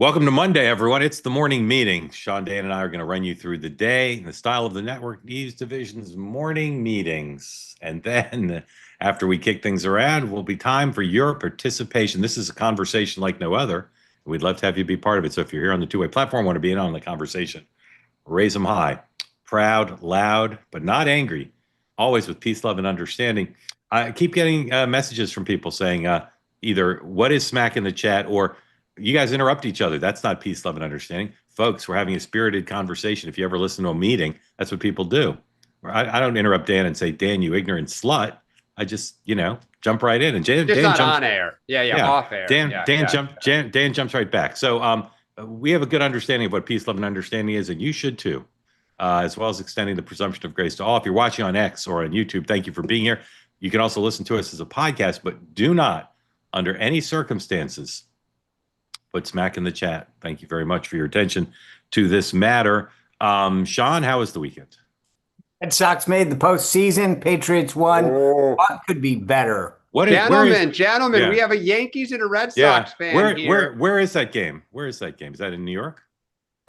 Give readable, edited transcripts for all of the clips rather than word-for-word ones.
Welcome to Monday, everyone. It's the morning meeting. Sean, Dan, and I are going to run you through the day in the style of the network news division's morning meetings. And then after we kick things around, will be time for your participation. This is a conversation like no other. We'd love to have you be part of it. So if you're here on the two-way platform, want to be in on the conversation, raise them high. Proud, loud, but not angry. Always with peace, love, and understanding. I keep getting messages from people saying either what is smack in the chat or you guys interrupt each other. That's not peace, love, and understanding. Folks, we're having a spirited conversation. If you ever listen to a meeting, that's what people do. I don't interrupt Dan and say, Dan, you ignorant slut. I just, jump right in. And Dan not jumps on air. Yeah, off air. Dan jumps right back. So we have a good understanding of what peace, love, and understanding is, and you should too, as well as extending the presumption of grace to all. If you're watching on X or on YouTube, thank you for being here. You can also listen to us as a podcast, but do not, under any circumstances, put smack in the chat. Thank you very much for your attention to this matter. Sean, how was the weekend? Red Sox made the postseason. Patriots won. What could be better? Gentlemen, we have a Yankees and a Red Sox fan here. Where is that game? Where is that game? Is that in New York?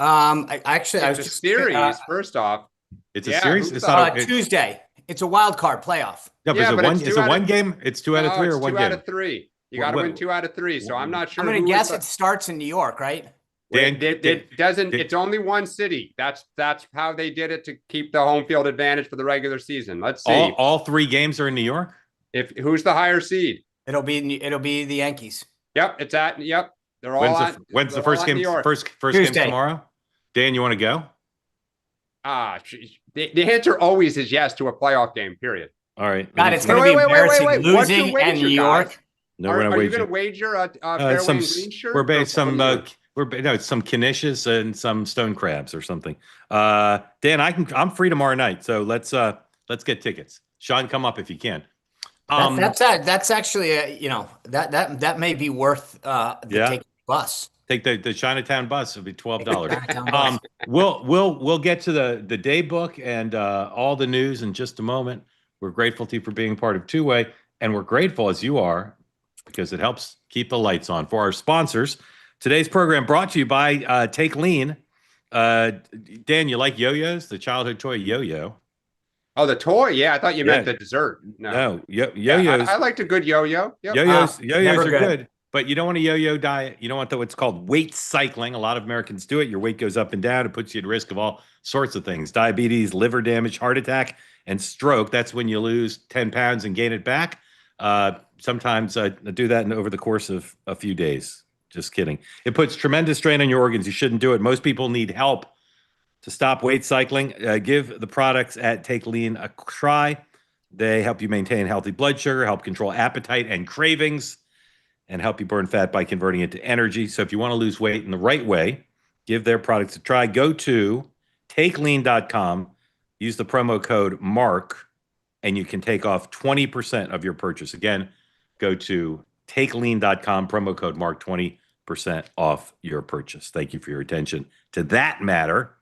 It's a series. First off, it's a series. It's Tuesday. It's a wild card playoff. Yeah, but is it one game? It's 2 out of 3 or one game? 2 out of 3. You got to win 2 out of 3. So I'm not sure. I'm going to guess it starts in New York, right? It doesn't. It's only one city. That's how they did it to keep the home field advantage for the regular season. Let's see. All 3 games are in New York. Who's the higher seed? It'll be the Yankees. Yep, it's at. Yep, they're all. When's the first game? First game tomorrow. Dan, you want to go? The answer always is yes to a playoff game. Period. All right. God, it's going to be embarrassing losing in New York. No, are you going to wager a Fairway and Greene shirt? We're based some it's some Knishes and some stone crabs or something. Dan, I'm free tomorrow night, so let's get tickets. Sean, come up if you can. That's actually that may be worth the bus. Take the Chinatown bus. It'll be $12. We'll get to the day book and all the news in just a moment. We're grateful to you for being part of Two Way, and we're grateful as you are because it helps keep the lights on. For our sponsors, today's program brought to you by Take Lean. Dan, you like yo-yos? The childhood toy yo-yo. Oh, the toy? Yeah, I thought you meant the dessert. No, yo-yos. I liked a good yo-yo. Yep. Yo-yos are good, but you don't want a yo-yo diet. You don't want what's called weight cycling. A lot of Americans do it. Your weight goes up and down. It puts you at risk of all sorts of things: diabetes, liver damage, heart attack, and stroke. That's when you lose 10 pounds and gain it back. Sometimes I do that over the course of a few days. Just kidding. It puts tremendous strain on your organs. You shouldn't do it. Most people need help to stop weight cycling. Give the products at Take Lean a try. They help you maintain healthy blood sugar, help control appetite and cravings, and help you burn fat by converting it to energy. So if you want to lose weight in the right way, give their products a try. Go to takelean.com, use the promo code MARK, and you can take off 20% of your purchase. Again, go to takelean.com, promo code MARK, 20% off your purchase. Thank you for your attention to that matter.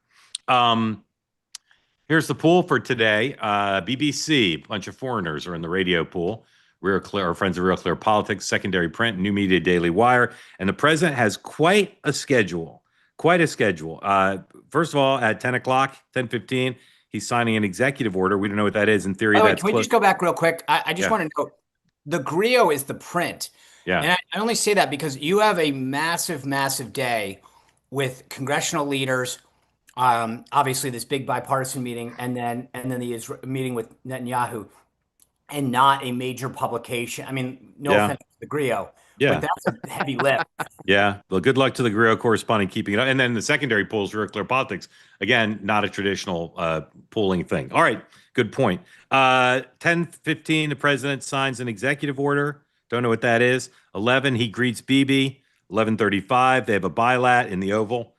Here's the pool for today. BBC, a bunch of foreigners are in the radio pool. Our friends of Real Clear Politics, Secondary Print, New Media Daily Wire. And the president has quite a schedule. First of all, at 10 o'clock, 10:15, he's signing an executive order. We don't know what that is. In theory, that's can we just go back real quick? I just want to know, the Griot is the print. Yeah. And I only say that because you have a massive, massive day with congressional leaders, obviously this big bipartisan meeting, and then the meeting with Netanyahu, and not a major publication. I mean, no offense to the Griot, but that's a heavy lift. Yeah. Well, good luck to the Griot correspondent keeping it up. And then the secondary polls, Real Clear Politics, again, not a traditional polling thing. All right. Good point. 10:15, the president signs an executive order. Don't know what that is. 11, he greets Bibi. 11:35, they have a bilat in the Oval,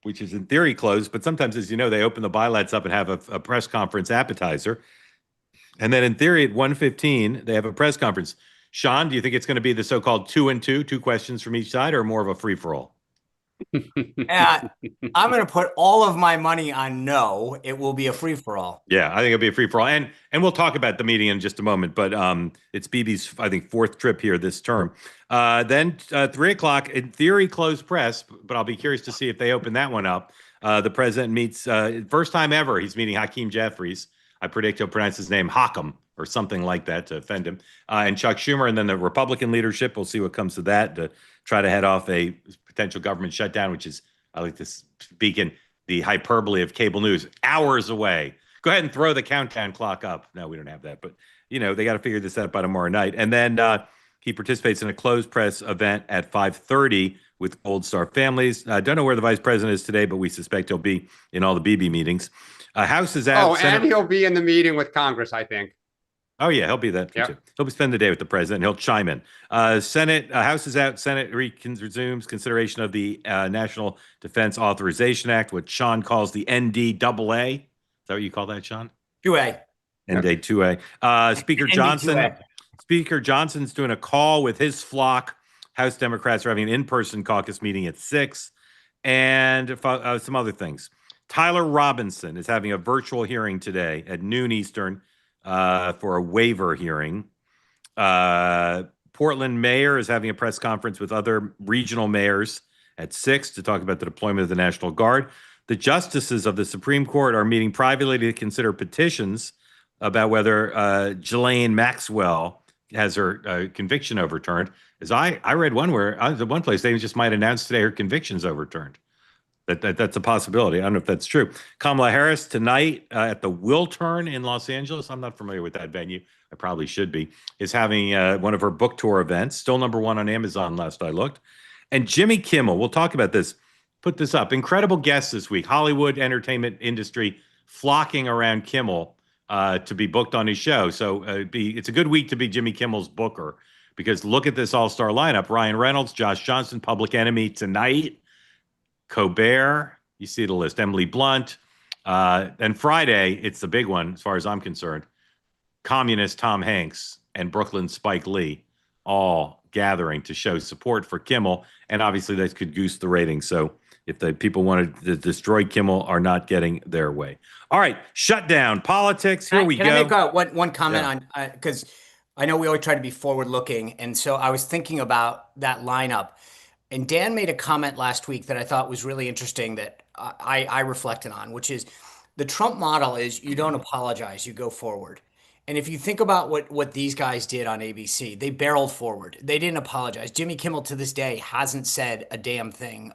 which is in theory closed, but sometimes, as you know, they open the bilats up and have a press conference appetizer. And then in theory at 1:15, they have a press conference. Sean, do you think it's going to be the so-called 2 and 2, 2 questions from each side, or more of a free-for-all? I'm going to put all of my money on no. It will be a free for all. Yeah, I think it'll be a free for all, and we'll talk about the meeting in just a moment. But it's Bibi's, I think, fourth trip here this term. Then 3 o'clock, in theory, closed press, but I'll be curious to see if they open that one up. The president meets first time ever. He's meeting Hakeem Jeffries. I predict he'll pronounce his name Hakem or something like that to offend him. And Chuck Schumer, and then the Republican leadership. We'll see what comes to that to try to head off a potential government shutdown, which is, I like to speak in the hyperbole of cable news, hours away. Go ahead and throw the countdown clock up. No, we don't have that, but they got to figure this out by tomorrow night. And then he participates in a closed press event at 5:30 with Gold Star families. I don't know where the vice president is today, but we suspect he'll be in all the Bibi meetings. House is out. Oh, and he'll be in the meeting with Congress, I think. Oh yeah, he'll be that too. He'll be spending the day with the president. He'll chime in. Senate House is out. Senate resumes consideration of the National Defense Authorization Act, what Sean calls the NDAA. Is that what you call that, Sean? 2A. NDAA. Speaker Johnson's doing a call with his flock. House Democrats are having an in-person caucus meeting at 6, and some other things. Tyler Robinson is having a virtual hearing today at noon Eastern. For a waiver hearing. Portland mayor is having a press conference with other regional mayors at 6 to talk about the deployment of the National Guard. The justices of the Supreme Court are meeting privately to consider petitions about whether Ghislaine Maxwell has her conviction overturned. As I read one one place they just might announce today her conviction's overturned. That's a possibility. I don't know if that's true. Kamala Harris tonight at the Wiltern in Los Angeles. I'm not familiar with that venue. I probably should be. Is having one of her book tour events. Still #1 on Amazon last I looked. And Jimmy Kimmel, we'll talk about this. Put this up. Incredible guests this week. Hollywood entertainment industry flocking around Kimmel to be booked on his show. So it's a good week to be Jimmy Kimmel's booker, because look at this all-star lineup. Ryan Reynolds, Josh Johnson, Public Enemy tonight. Colbert, you see the list. Emily Blunt. And Friday, it's the big one as far as I'm concerned. Communist Tom Hanks and Brooklyn Spike Lee all gathering to show support for Kimmel. And obviously that could goose the ratings. So if the people wanted to destroy Kimmel are not getting their way. All right, Shutdown, politics. Here we go. Can I make one comment on, because I know we always try to be forward looking. And so I was thinking about that lineup. And Dan made a comment last week that I thought was really interesting that I reflected on, which is the Trump model is you don't apologize, you go forward. And if you think about what these guys did on ABC, they barreled forward. They didn't apologize. Jimmy Kimmel to this day hasn't said a damn thing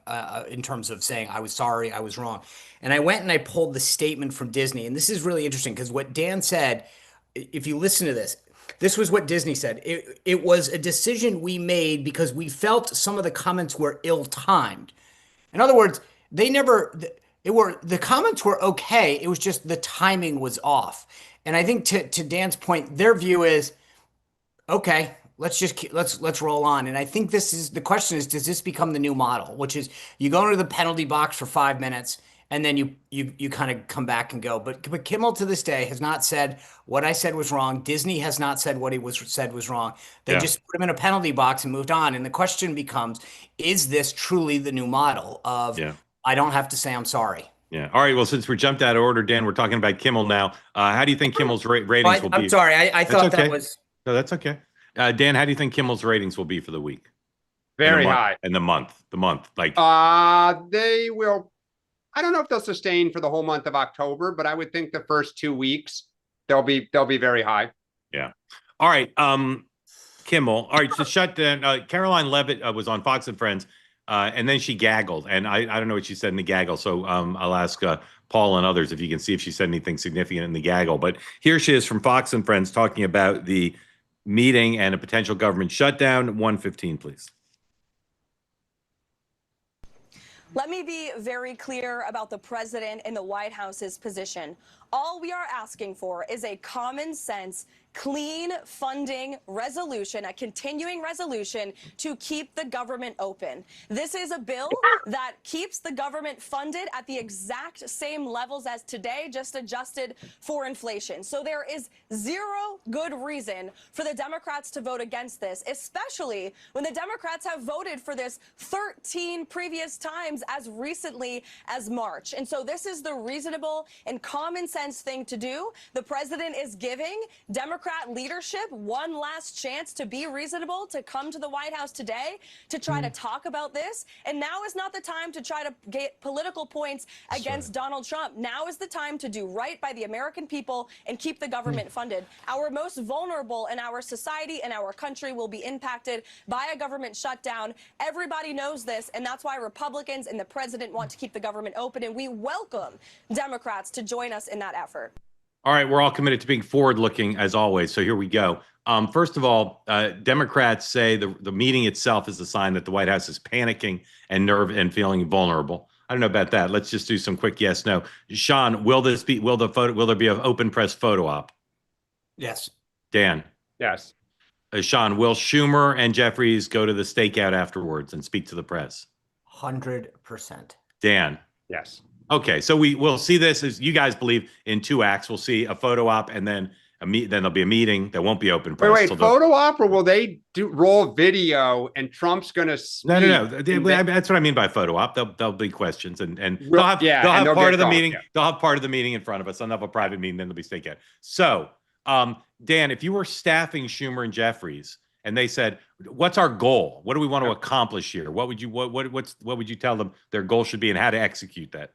in terms of saying, I was sorry, I was wrong. And I went and I pulled the statement from Disney. And this is really interesting because what Dan said, if you listen to this was what Disney said. It was a decision we made because we felt some of the comments were ill-timed. In other words, the comments were okay. It was just the timing was off. And I think to Dan's point, their view is, okay, let's roll on. And I think the question is, does this become the new model, which is you go into the penalty box for 5 minutes and then you kind of come back and go. But Kimmel to this day has not said what I said was wrong. Disney has not said what said was wrong. They just put him in a penalty box and moved on. And the question becomes, is this truly the new model of I don't have to say I'm sorry? Yeah. All right. Well, since we jumped out of order, Dan, we're talking about Kimmel now. How do you think Kimmel's ratings will be? I'm sorry. I thought okay. that was. No, that's okay. Dan, how do you think Kimmel's ratings will be for the week? Very high. And the month. Like they will. I don't know if they'll sustain for the whole month of October, but I would think the first 2 weeks they'll be very high. Yeah. All right. Kimmel. All right. So Shutdown. Caroline Levitt was on Fox and Friends, and then she gaggled, and I don't know what she said in the gaggle. So I'll ask Paul and others if you can see if she said anything significant in the gaggle. But here she is from Fox and Friends talking about the meeting and a potential government shutdown. 1:15, please. Let me be very clear about the president and the White House's position. All we are asking for is a common sense, clean funding resolution, a continuing resolution to keep the government open. This is a bill that keeps the government funded at the exact same levels as today, just adjusted for inflation. So there is zero good reason for the Democrats to vote against this, especially when the Democrats have voted for this 13 previous times as recently as March. And so this is the reasonable and common sense thing to do. The president is giving Democrat leadership one last chance to be reasonable, to come to the White House today to try to talk about this. And now is not the time to try to get political points against Donald Trump. Now is the time to do right by the American people and keep the government funded. Our most vulnerable in our society and our country will be impacted by a government shutdown. Everybody knows this, and that's why Republicans and the president want to keep the government open, and we welcome Democrats to join us in that effort. All right, we're all committed to being forward-looking as always. So here we go. First of all, Democrats say the meeting itself is a sign that the White House is panicking and feeling vulnerable. I don't know about that. Let's just do some quick yes, no. Sean, will there be an open press photo op? Yes. Dan? Yes. Sean, will Schumer and Jeffries go to the stakeout afterwards and speak to the press? 100%. Dan? Yes. Okay, so we'll see this as you guys believe in 2 acts. We'll see a photo op and then then there'll be a meeting that won't be open press. Wait, photo op, or will they roll video and Trump's going to speak? No. That's what I mean by photo op. There'll be questions and they'll have part of the meeting. Yeah. They'll have part of the meeting in front of us. They'll have a private meeting, then there'll be stakeout. So, Dan, if you were staffing Schumer and Jeffries and they said, "What's our goal? What do we want to accomplish here?" What would you tell them their goal should be and how to execute that?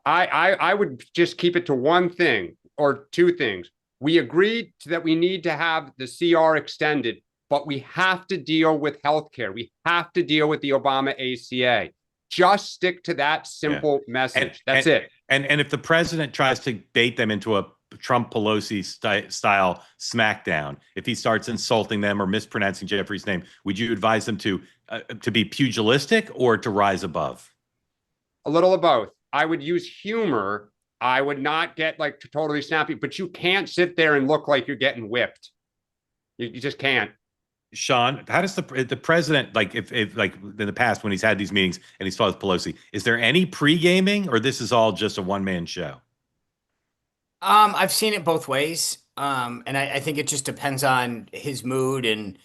I would just keep it to one thing or 2 things. We agreed that we need to have the CR extended, but we have to deal with healthcare. We have to deal with the Obama ACA. Just stick to that simple message. That's it. And if the president tries to bait them into a Trump Pelosi style smackdown, if he starts insulting them or mispronouncing Jeffrey's name, would you advise them to be pugilistic or to rise above? A little of both. I would use humor. I would not get like totally snappy, but you can't sit there and look like you're getting whipped. You just can't. Sean, how does the president, like if like in the past when he's had these meetings and he's fought with Pelosi, is there any pre-gaming or this is all just a one-man show? I've seen it both ways. And I think it just depends on his mood and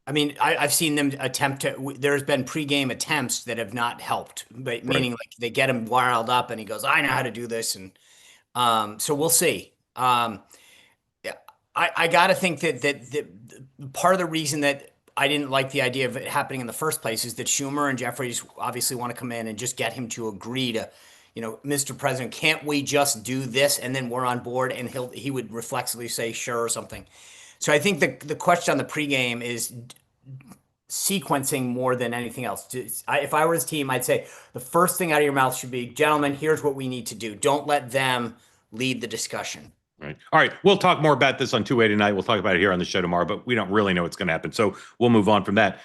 I mean, I've seen them attempt to. There's been pregame attempts that have not helped, but meaning like they get him wired up, and he goes, "I know how to do this," and so we'll see. I got to think that part of the reason that I didn't like the idea of it happening in the first place is that Schumer and Jeffries obviously want to come in and just get him to agree to, Mr. President, can't we just do this and then we're on board, and he would reflexively say sure or something. So I think the question on the pregame is sequencing more than anything else. If I were his team, I'd say the first thing out of your mouth should be, gentlemen, here's what we need to do. Don't let them lead the discussion. Right. All right. We'll talk more about this on 2-way tonight. We'll talk about it here on the show tomorrow, but we don't really know what's going to happen. So we'll move on from that.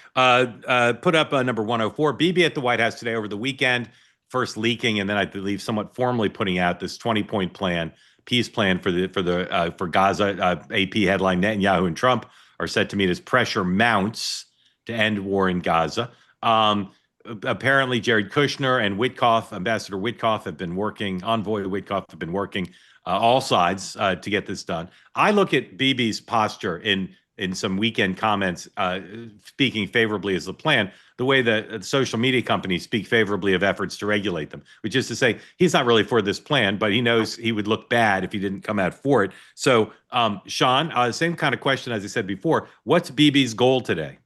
Put up number 104. Bibi at the White House today over the weekend, first leaking and then I believe somewhat formally putting out this 20-point plan. Peace plan for Gaza. AP headline: Netanyahu and Trump are set to meet as pressure mounts to end war in Gaza. Apparently, Jared Kushner and Ambassador Witkoff have been working. Envoy Witkoff have been working all sides to get this done. I look at Bibi's posture in some weekend comments, speaking favorably as the plan, the way that social media companies speak favorably of efforts to regulate them, which is to say he's not really for this plan, but he knows he would look bad if he didn't come out for it. So, Sean, same kind of question as I said before. What's Bibi's goal today?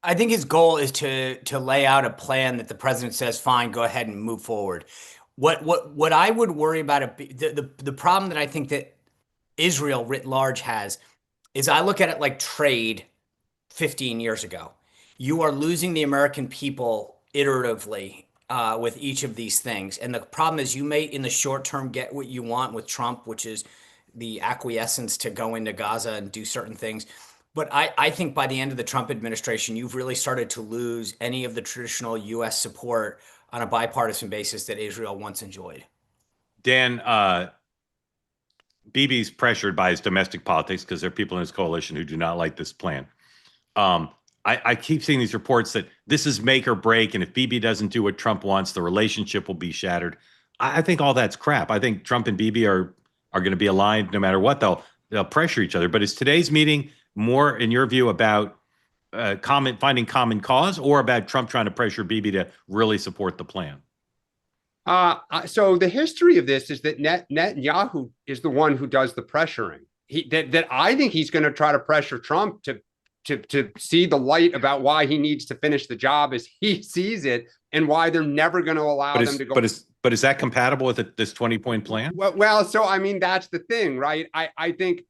I think his goal is to lay out a plan that the president says, fine, go ahead and move forward. What I would worry about, the problem that I think that Israel writ large has is I look at it like trade 15 years ago. You are losing the American people iteratively with each of these things. And the problem is you may, in the short term, get what you want with Trump, which is the acquiescence to go into Gaza and do certain things. But I think by the end of the Trump administration, you've really started to lose any of the traditional U.S. support on a bipartisan basis that Israel once enjoyed. Dan, Bibi's pressured by his domestic politics because there are people in his coalition who do not like this plan. I keep seeing these reports that this is make or break, and if Bibi doesn't do what Trump wants, the relationship will be shattered. I think all that's crap. I think Trump and Bibi are going to be aligned no matter what. They'll pressure each other. But is today's meeting more, in your view, about finding common cause, or about Trump trying to pressure Bibi to really support the plan? So the history of this is that Netanyahu is the one who does the pressuring. That I think he's going to try to pressure Trump to see the light about why he needs to finish the job as he sees it, and why they're never going to allow them to go. But is that compatible with this 20-point plan? Well, so I mean, that's the thing, right? I think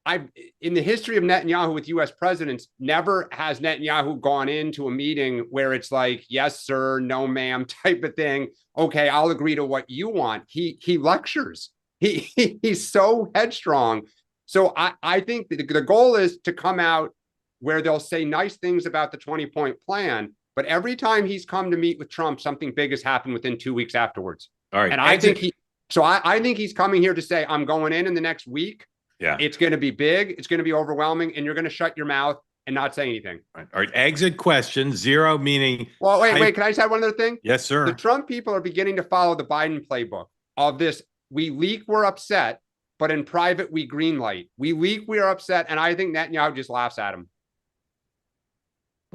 in the history of Netanyahu with U.S. presidents, never has Netanyahu gone into a meeting where it's like, yes, sir, no, ma'am, type of thing. Okay, I'll agree to what you want. He lectures. He's so headstrong. So I think the goal is to come out where they'll say nice things about the 20-point plan. But every time he's come to meet with Trump, something big has happened within 2 weeks afterwards. All right. And I think he's coming here to say, I'm going in the next week. Yeah. It's going to be big. It's going to be overwhelming. And you're going to shut your mouth and not say anything. All right. Exit question. 0 meaning. Well, wait. Can I just add one other thing? Yes, sir. The Trump people are beginning to follow the Biden playbook of this. We leak, we're upset, but in private, we green light. We leak, we are upset. And I think Netanyahu just laughs at him.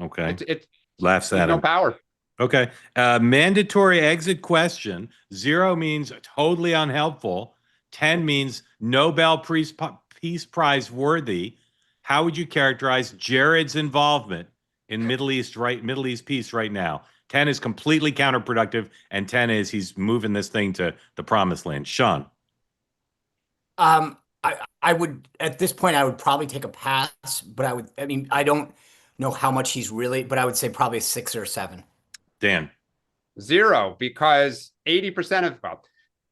Okay. It's laughs at him. No power. Okay. Mandatory exit question. 0 means totally unhelpful. 10 means Nobel Peace Prize worthy. How would you characterize Jared's involvement in Middle East peace right now? 10 is completely counterproductive, and 10 is he's moving this thing to the promised land. Sean. I would, at this point, I would probably take a pass, but I don't know how much he's really, but I would say probably a 6 or 7. Dan. 0, because 80% of,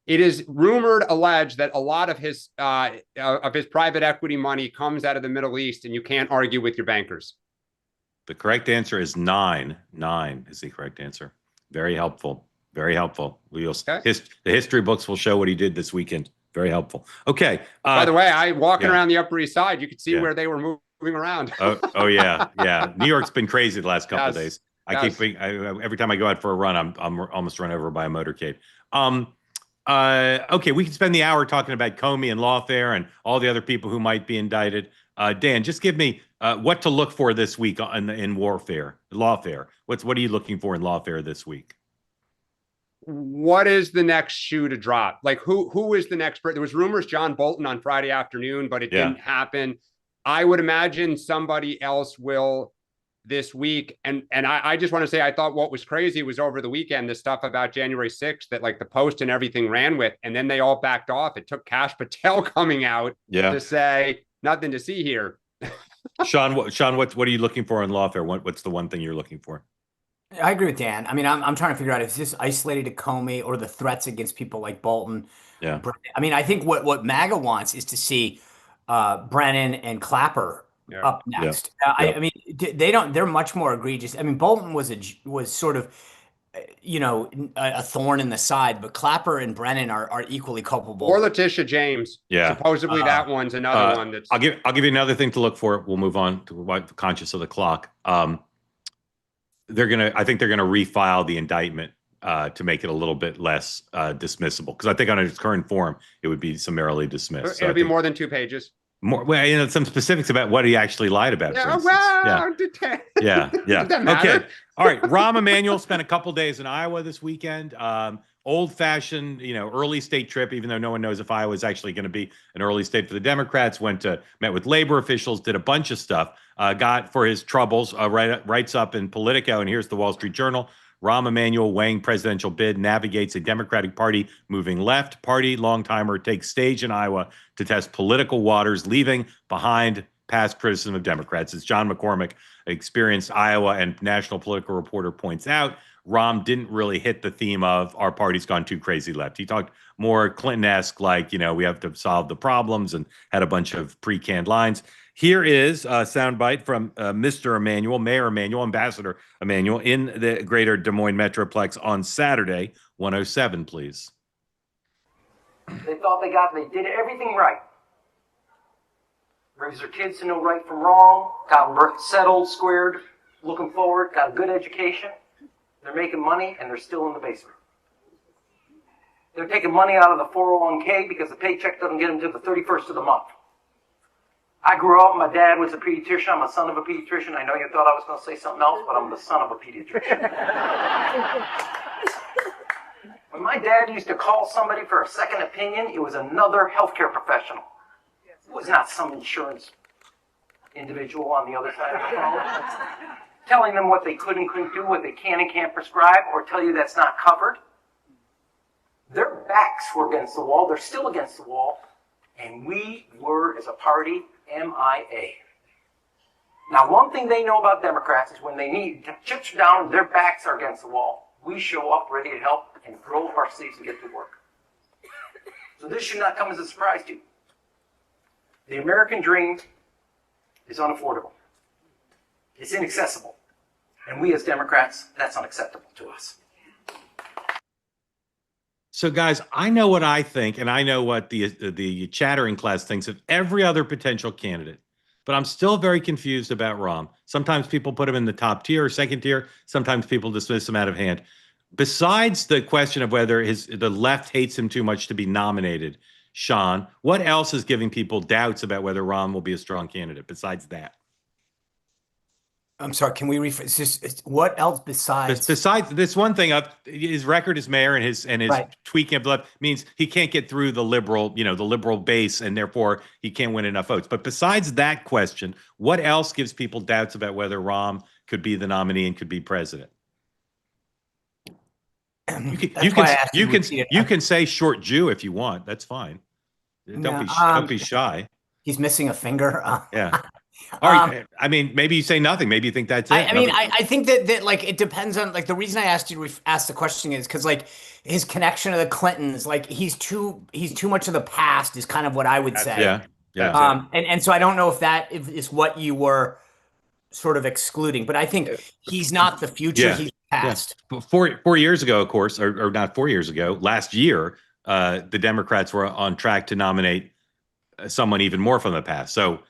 it is alleged that a lot of his private equity money comes out of the Middle East, and you can't argue with your bankers. The correct answer is 9. 9 is the correct answer. Very helpful. Very helpful. The history books will show what he did this weekend. Very helpful. Okay. By the way, walking around the Upper East Side, you could see where they were moving around. oh yeah. Yeah. New York's been crazy the last couple of days. Every time I go out for a run, I'm almost run over by a motorcade. Okay, we can spend the hour talking about Comey and lawfare and all the other people who might be indicted. Dan, just give me what to look for this week in lawfare. What are you looking for in lawfare this week? What is the next shoe to drop? Like who is the next? There was rumors John Bolton on Friday afternoon, but it didn't happen. I would imagine somebody else will this week. And I just want to say, I thought what was crazy was over the weekend, the stuff about January 6th that like the Post and everything ran with, and then they all backed off. It took Kash Patel coming out to say nothing to see here. Sean, what are you looking for in lawfare? What's the one thing you're looking for? I agree with Dan. I mean, I'm trying to figure out if this isolated to Comey or the threats against people like Bolton. Yeah. I mean, I think what MAGA wants is to see Brennan and Clapper up next. I mean, they're much more egregious. I mean, Bolton was sort of, a thorn in the side, but Clapper and Brennan are equally culpable. Or Letitia James. Yeah. Supposedly that one's another one that's. I'll give you another thing to look for. We'll move on to conscious of the clock. I think they're gonna refile the indictment to make it a little bit less dismissible, because I think on its current form it would be summarily dismissed. It'll be more than 2 pages. More, some specifics about what he actually lied about. Yeah, yeah. Okay, all right. Rahm Emanuel spent a couple days in Iowa this weekend. Old-fashioned, early state trip. Even though no one knows if Iowa is actually going to be an early state for the Democrats. Met with labor officials, did a bunch of stuff. Got for his troubles. Writes up in Politico, and here's the Wall Street Journal. Rahm Emanuel weighing presidential bid, navigates a Democratic Party moving left. Party long-timer takes stage in Iowa to test political waters, leaving behind past criticism of Democrats. As John McCormick, experienced Iowa and national political reporter, points out, Rahm didn't really hit the theme of our party's gone too crazy left. He talked more Clinton-esque, like, we have to solve the problems, and had a bunch of pre-canned lines. Here is a soundbite from Mr. Emanuel, Mayor Emanuel, Ambassador Emanuel in the greater Des Moines Metroplex on Saturday, 107, please. They thought they did everything right. Raised their kids to know right from wrong, got them settled, squared, looking forward, got a good education. They're making money, and they're still in the basement. They're taking money out of the 401k because the paycheck doesn't get them to the 31st of the month. I grew up, my dad was a pediatrician. I'm a son of a pediatrician. I know you thought I was going to say something else, but I'm the son of a pediatrician. When my dad used to call somebody for a second opinion, it was another healthcare professional. It was not some insurance individual on the other side of the phone telling them what they could and couldn't do, what they can and can't prescribe, or tell you that's not covered. Their backs were against the wall. They're still against the wall. And we were, as a party, MIA. Now, one thing they know about Democrats is when they need chips down, their backs are against the wall. We show up ready to help and roll up our sleeves and get to work. So this should not come as a surprise to you. The American dream is unaffordable. It's inaccessible. And we as Democrats, that's unacceptable to us. So, guys, I know what I think, and I know what the chattering class thinks of every other potential candidate, but I'm still very confused about Rahm. Sometimes people put him in the top tier or second tier. Sometimes people dismiss him out of hand. Besides the question of whether the left hates him too much to be nominated, Sean, what else is giving people doubts about whether Rahm will be a strong candidate besides that? I'm sorry, can we rephrase? What else besides this one thing of his record as mayor and his right. tweaking of the left means he can't get through the liberal base, and therefore he can't win enough votes. But besides that question, what else gives people doubts about whether Rahm could be the nominee and could be president? You can say short Jew if you want. That's fine. Don't be shy. He's missing a finger. Yeah. All right. I mean, maybe you say nothing. Maybe you think that's it. I think that like it depends on like the reason I asked you to ask the question is because like his connection to the Clintons, like he's too much of the past is kind of what I would say. Yeah. And so I don't know if that is what you were sort of excluding, but I think he's not the future. He's the past. Yeah. 4 years ago, of course, or not 4 years ago, last year, the Democrats were on track to nominate someone even more from the past. So,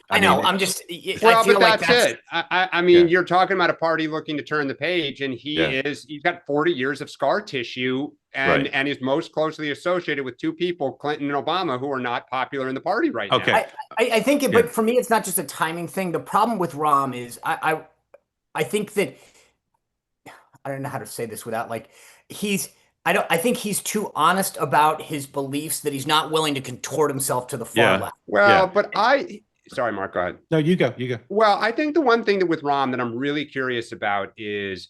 I know. I'm just. Well, but like that's it. I mean, you're talking about a party looking to turn the page, and he's got 40 years of scar tissue, and is most closely associated with two people, Clinton and Obama, who are not popular in the party right now. Okay, I think, but for me, it's not just a timing thing. The problem with Rahm is I think that I don't know how to say this without like I think he's too honest about his beliefs that he's not willing to contort himself to the far left. Well, but sorry, Mark, go ahead. No, you go. Well, I think the one thing that with Rahm that I'm really curious about is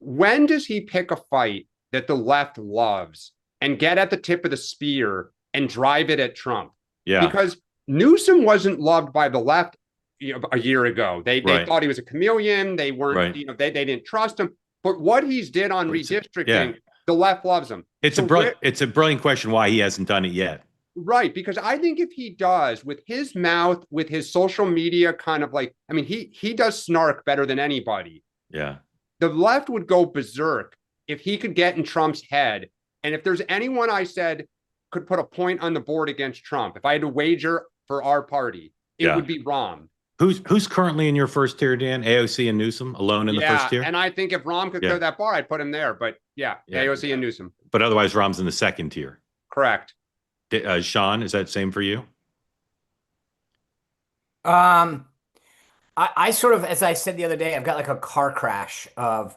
when does he pick a fight that the left loves and get at the tip of the spear and drive it at Trump? Yeah. Because Newsom wasn't loved by the left a year ago. They thought he was a chameleon. They weren't, they didn't trust him. But what he's did on redistricting, the left loves him. It's a brilliant question why he hasn't done it yet. Right, because I think if he does, with his mouth, with his social media kind of like, I mean, he does snark better than anybody. Yeah. The left would go berserk if he could get in Trump's head. And if there's anyone I said could put a point on the board against Trump, if I had to wager for our party, it would be Rahm. Who's currently in your first tier, Dan? AOC and Newsom alone in the first tier? And I think if Rahm could clear that bar, I'd put him there. But AOC and Newsom. But otherwise, Rahm's in the second tier. Correct. Sean, is that same for you? I sort of, as I said the other day, I've got like a car crash of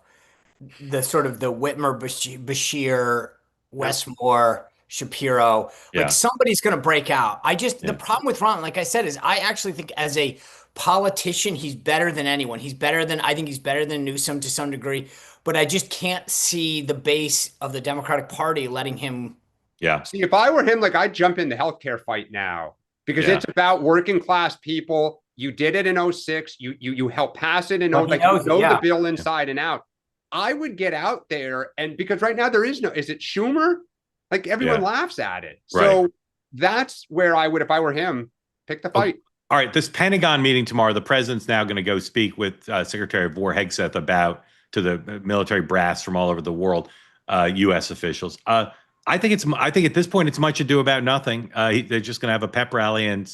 the sort of the Whitmer, Bashir, Westmore, Shapiro. Like somebody's going to break out. The problem with Rahm, like I said, is I actually think as a politician, he's better than anyone. I think he's better than Newsom to some degree, but I just can't see the base of the Democratic Party letting him. Yeah. See, if I were him, like I'd jump in the healthcare fight now because it's about working class people. You did it in 06. You helped pass it in 06. You know the bill inside and out. I would get out there, and because right now there is no, is it Schumer? Like everyone laughs at it. So that's where I would, if I were him, pick the fight. All right, this Pentagon meeting tomorrow, the president's now going to go speak with Secretary of War Hegseth about to the military brass from all over the world, U.S. officials. I think at this point it's much ado about nothing. They're just going to have a pep rally and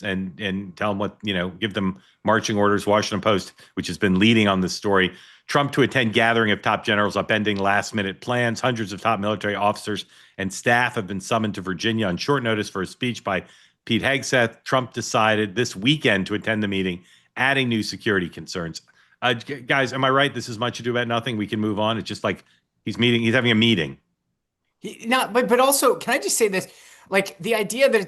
tell them what, give them marching orders. Washington Post, which has been leading on this story, Trump to attend gathering of top generals upending last-minute plans. Hundreds of top military officers and staff have been summoned to Virginia on short notice for a speech by Pete Hegseth. Trump decided this weekend to attend the meeting, adding new security concerns. Guys, am I right? This is much ado about nothing. We can move on. It's just like he's having a meeting. But also, can I just say this? Like the idea that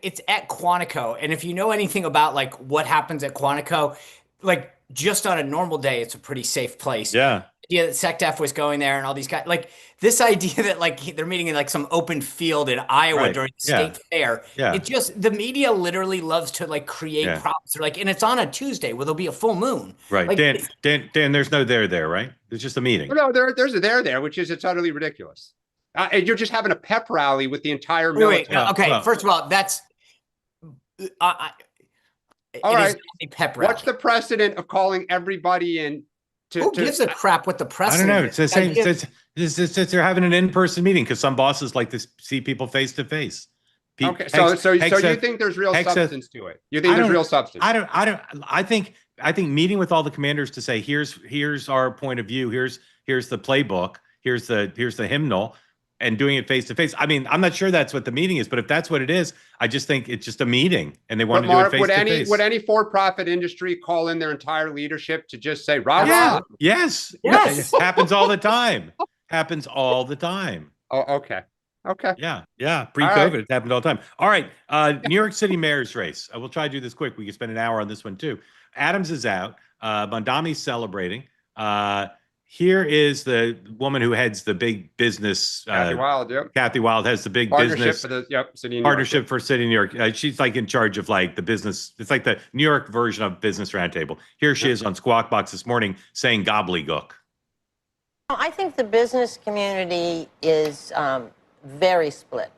it's at Quantico, and if you know anything about like what happens at Quantico, like just on a normal day, it's a pretty safe place. Yeah. The idea that SecDef was going there and all these guys, like this idea that like they're meeting in like some open field in Iowa during the state fair. Yeah. It just, the media literally loves to like create problems. They're like, and it's on a Tuesday where there'll be a full moon. Right. Like, Dan, there's no there, right? It's just a meeting. No, there's a there, which is, it's utterly ridiculous. And you're just having a pep rally with the entire military. Okay, first of all, that's all right. A pep rally. What's the precedent of calling everybody in? Who gives a crap what the precedent? I don't know. It's the same. It's they're having an in-person meeting because some bosses like to see people face to face. Okay, so you think there's real substance to it? You think there's real substance? I think meeting with all the commanders to say here's our point of view. Here's the playbook. Here's the hymnal. And doing it face to face. I mean, I'm not sure that's what the meeting is, but if that's what it is, I just think it's just a meeting, and they want to do it face to face. Would any for-profit industry call in their entire leadership to just say, "Rah, rah"? Yes. It happens all the time. Oh, okay. Yeah. Pre-COVID, it happened all the time. All right. New York City mayor's race. We'll try to do this quick. We can spend an hour on this one too. Adams is out. Mondami's celebrating. Here is the woman who heads the big business. Kathy Wild, yep. Kathy Wild has the big business partnership for City of New York. She's like in charge of like the business. It's like the New York version of Business Roundtable. Here she is on Squawk Box this morning saying gobbledygook. I think the business community is very split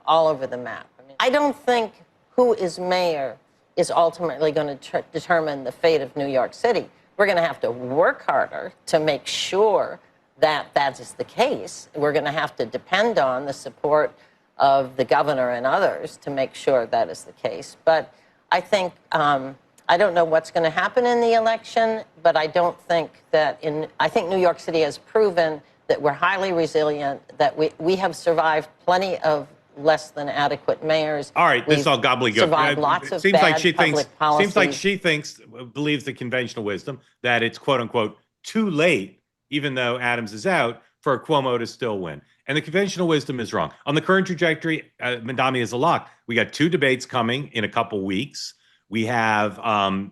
all over the map. I don't think who is mayor is ultimately going to determine the fate of New York City. We're going to have to work harder to make sure that that is the case. We're going to have to depend on the support of the governor and others to make sure that is the case. But I think, I don't know what's going to happen in the election, but I don't think that I think New York City has proven that we're highly resilient, that we have survived plenty of less than adequate mayors. All right, this is all gobbledygook. Survived lots of bad public policies. Seems like she believes the conventional wisdom that it's quote unquote too late, even though Adams is out, for Cuomo to still win. And the conventional wisdom is wrong. On the current trajectory, Mondami is a lock. We got 2 debates coming in a couple weeks. We have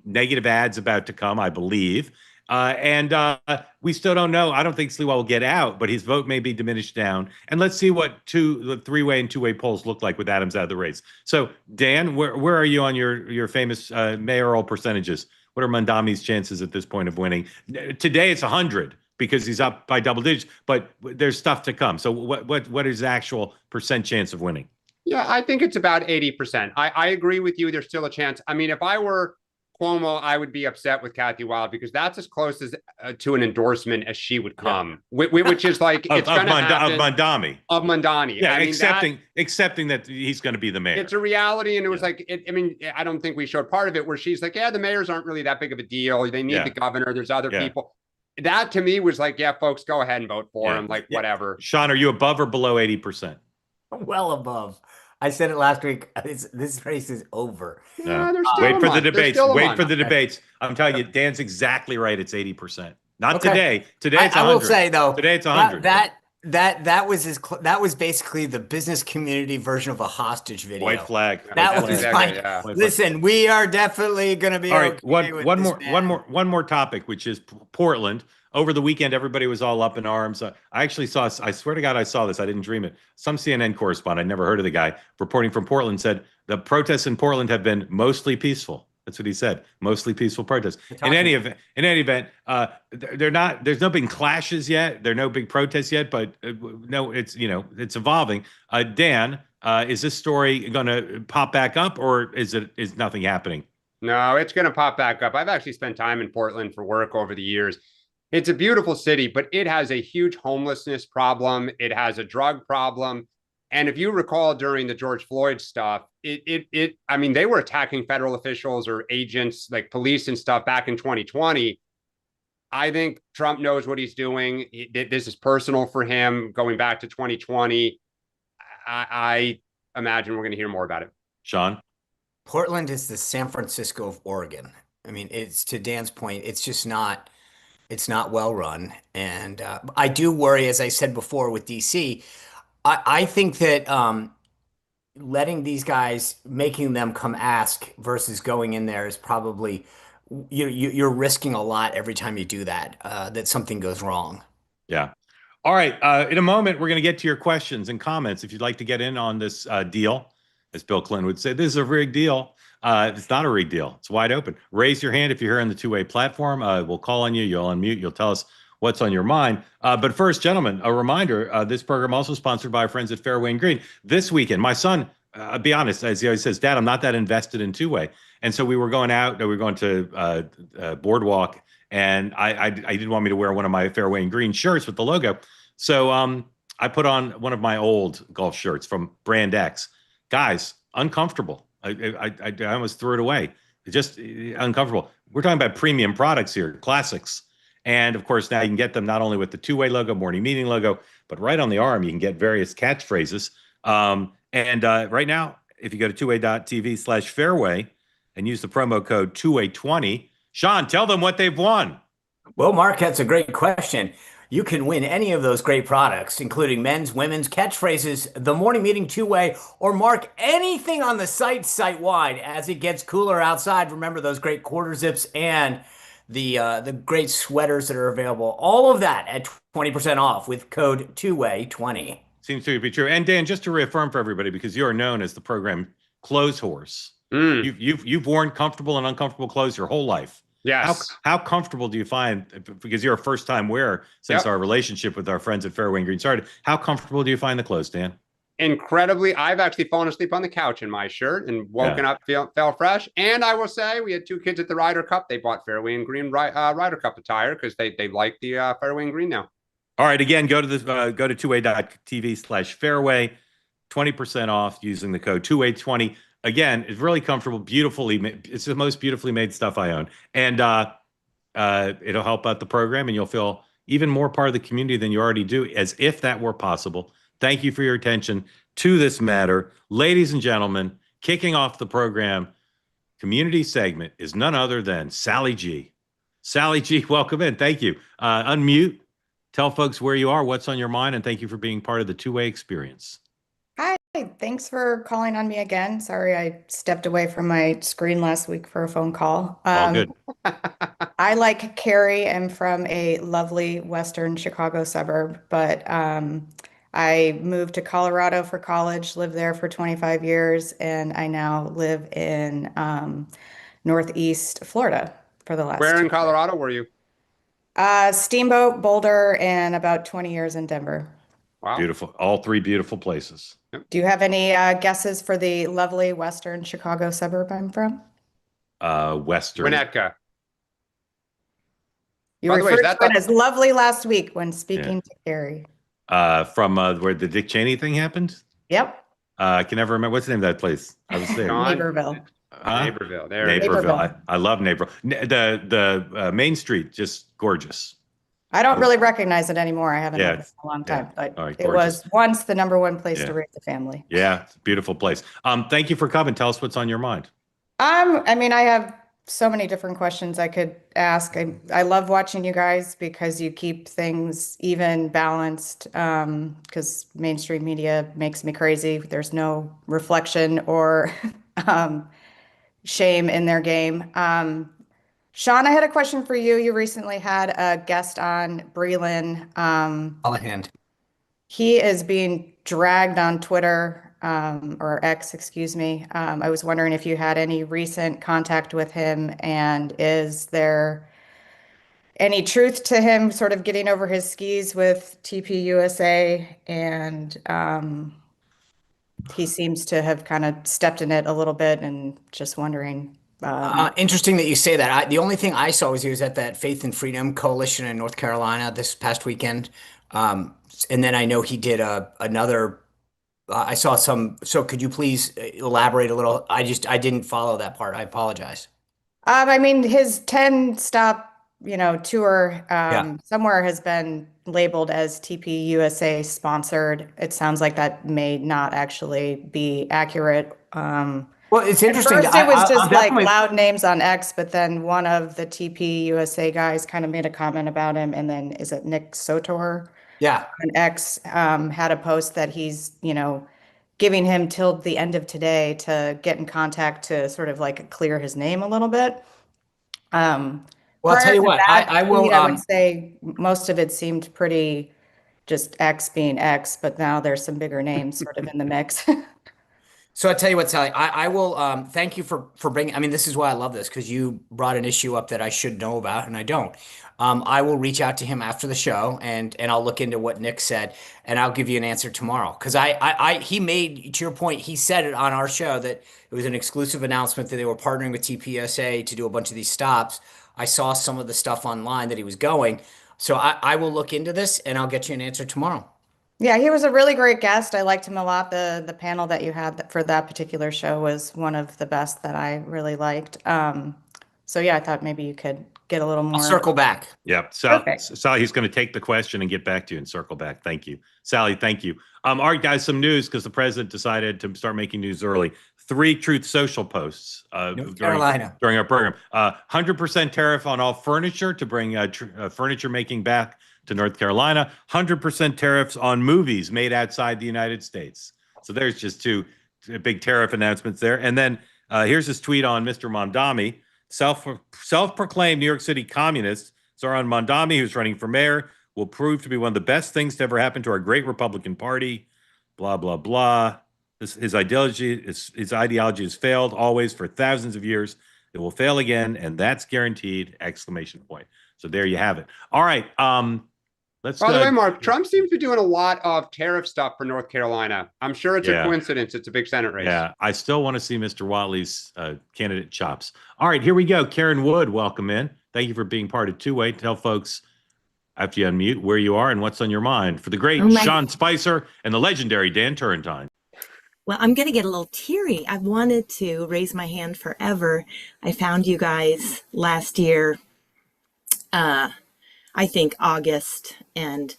negative ads about to come, I believe. And we still don't know. I don't think Sliwa will get out, but his vote may be diminished down. And let's see what the 3-way and 2-way polls look like with Adams out of the race. So, Dan, where are you on your famous mayoral percentages? What are Mondami's chances at this point of winning? Today it's 100 because he's up by double digits, but there's stuff to come. So what is the actual percent chance of winning? Yeah, I think it's about 80%. I agree with you. There's still a chance. I mean, if I were Cuomo, I would be upset with Kathy Wild because that's as close as to an endorsement as she would come, which is like it's going to happen. Of Mondami. Of Mondami. Yeah, I mean, accepting that he's going to be the mayor. It's a reality, and it was like, I mean, I don't think we showed part of it where she's like, yeah, the mayors aren't really that big of a deal. They need the governor. There's other people. That to me was like, yeah, folks, go ahead and vote for him. Like whatever. Sean, are you above or below 80%? Well above. I said it last week. This race is over. No. Wait for the debates. Wait for the debates. I'm telling you, Dan's exactly right. It's 80%. Not today. Today it's 100. I will say though. Today it's 100. That was basically the business community version of a hostage video. White flag. That was like, listen, we are definitely going to be all right. One more topic, which is Portland. Over the weekend, everybody was all up in arms. I swear to God, I saw this. I didn't dream it. Some CNN correspondent, I never heard of the guy, reporting from Portland said the protests in Portland have been mostly peaceful. That's what he said. Mostly peaceful protests. In any event, they're not. There's no big clashes yet. There are no big protests yet. But no, it's evolving. Dan, is this story going to pop back up, or is nothing happening? No, it's going to pop back up. I've actually spent time in Portland for work over the years. It's a beautiful city, but it has a huge homelessness problem. It has a drug problem. And if you recall during the George Floyd stuff, I mean, they were attacking federal officials or agents like police and stuff back in 2020. I think Trump knows what he's doing. This is personal for him going back to 2020. I imagine we're going to hear more about it. Sean? Portland is the San Francisco of Oregon. I mean, it's, to Dan's point, it's not well run. And I do worry, as I said before with DC, I think that letting these guys, making them come ask versus going in there is probably, you're risking a lot every time you do that, that something goes wrong. Yeah. All right. In a moment, we're going to get to your questions and comments. If you'd like to get in on this deal, as Bill Clinton would say, this is a rigged deal. It's not a rigged deal. It's wide open. Raise your hand if you're here on the two-way platform. We'll call on you. You'll unmute. You'll tell us what's on your mind. But first, gentlemen, a reminder, this program also sponsored by our friends at Fairway and Greene. This weekend, my son, I'll be honest, as he always says, Dad, I'm not that invested in two-way. And so we were going out, we were going to Boardwalk, and I didn't want me to wear one of my Fairway and Greene shirts with the logo. So I put on one of my old golf shirts from Brand X. Guys, uncomfortable. I almost threw it away. It's just uncomfortable. We're talking about premium products here, classics. And of course, now you can get them not only with the two-way logo, morning meeting logo, but right on the arm, you can get various catchphrases. And right now, if you go to two-way.tv/fairway and use the promo code 2way20, Sean, tell them what they've won. Well, Mark, that's a great question. You can win any of those great products, including men's, women's, catchphrases, the morning meeting two-way, or Mark, anything on the site-wide as it gets cooler outside. Remember those great quarter zips and the great sweaters that are available. All of that at 20% off with code 2way20. Seems to be true. And Dan, just to reaffirm for everybody, because you are known as the program clothes horse. You've worn comfortable and uncomfortable clothes your whole life. Yes. How comfortable do you find, because you're a first-time wearer since our relationship with our friends at Fairway and Greene started, how comfortable do you find the clothes, Dan? Incredibly. I've actually fallen asleep on the couch in my shirt and woken up, felt fresh. And I will say, we had two kids at the Ryder Cup. They bought Fairway and Greene Ryder Cup attire because they like the Fairway and Greene now. All right. Again, go to two-way.tv/fairway, 20% off using the code 2way20. Again, it's really comfortable, beautifully made. It's the most beautifully made stuff I own. And it'll help out the program, and you'll feel even more part of the community than you already do, as if that were possible. Thank you for your attention to this matter. Ladies and gentlemen, kicking off the program, community segment is none other than Sally G. Sally G, welcome in. Thank you. Unmute. Tell folks where you are, what's on your mind, and thank you for being part of the two-way experience. Hi, thanks for calling on me again. Sorry, I stepped away from my screen last week for a phone call. All good. I, like Carrie, am from a lovely Western Chicago suburb, but I moved to Colorado for college, lived there for 25 years, and I now live in Northeast Florida for the last. Where in Colorado were you? Steamboat, Boulder, and about 20 years in Denver. Wow. Beautiful. All three beautiful places. Do you have any guesses for the lovely Western Chicago suburb I'm from? Western. Winnetka. You referred to it as lovely last week when speaking to Carrie. From where the Dick Cheney thing happened? Yep. I can never remember. What's the name of that place? I was there. Naperville. Naperville. There. Naperville. I love Naperville. The Main Street, just gorgeous. I don't really recognize it anymore. I haven't had it for a long time, but it was once the #1 place to raise a family. Yeah, it's a beautiful place. Thank you for coming. Tell us what's on your mind. I mean, I have so many different questions I could ask. I love watching you guys because you keep things even, balanced, because mainstream media makes me crazy. There's no reflection or shame in their game. Sean, I had a question for you. You recently had a guest on, Breland. Callahan. He is being dragged on Twitter or X, excuse me. I was wondering if you had any recent contact with him, and is there any truth to him sort of getting over his skis with TPUSA? And he seems to have kind of stepped in it a little bit, and just wondering. Interesting that you say that. The only thing I saw was he was at that Faith and Freedom Coalition in North Carolina this past weekend. And then I know he did another. I saw some. So could you please elaborate a little? I didn't follow that part. I apologize. I mean, his 10-stop, tour Yeah. somewhere has been labeled as TPUSA sponsored. It sounds like that may not actually be accurate. Well, it's At interesting. first, it was just like definitely- loud names on X, but then one of the TPUSA guys kind of made a comment about him, and then is it Nick Sotor Yeah. on X had a post that he's, giving him till the end of today to get in contact to sort of like clear his name a little bit. Well, I'll Prior tell you to what. that I will. tweet, I would say most of it seemed pretty just X being X, but now there's some bigger names sort of in the mix. So I tell you what, Sally, I will thank you for bringing. I mean, this is why I love this, because you brought an issue up that I should know about, and I don't. I will reach out to him after the show, and I'll look into what Nick said, and I'll give you an answer tomorrow. Because he made, to your point, he said it on our show that it was an exclusive announcement that they were partnering with TPSA to do a bunch of these stops. I saw some of the stuff online that he was going, so I will look into this, and I'll get you an answer tomorrow. Yeah, he was a really great guest. I liked him a lot. The panel that you had for that particular show was one of the best that I really liked. So yeah, I thought maybe you could get a little more. I'll circle back. Yep. Perfect. Sally, he's going to take the question and get back to you and circle back. Thank you. Sally, thank you. All right, guys, some news because the president decided to start making news early. 3 Truth Social posts North Carolina. during our program. 100% tariff on all furniture to bring furniture making back to North Carolina. 100% tariffs on movies made outside the United States. So there's just 2 big tariff announcements there. And then here's his tweet on Mr. Mondami. Self-proclaimed New York City communist Zoran Mondami, who's running for mayor, will prove to be one of the best things to ever happen to our great Republican Party. Blah, blah, blah. His ideology has failed always for thousands of years. It will fail again, and that's guaranteed! Exclamation point. So there you have it. All right. Let's. By the way, Mark, Trump seems to be doing a lot of tariff stuff for North Carolina. I'm sure it's a coincidence. It's a big Senate race. Yeah, I still want to see Mr. Watley's candidate chops. All right, here we go. Karen Wood, welcome in. Thank you for being part of Two-Way. Tell folks after you unmute where you are and what's on your mind for the great Sean Spicer and the legendary Dan Turrentine. Well, I'm going to get a little teary. I've wanted to raise my hand forever. I found you guys last year, I think August and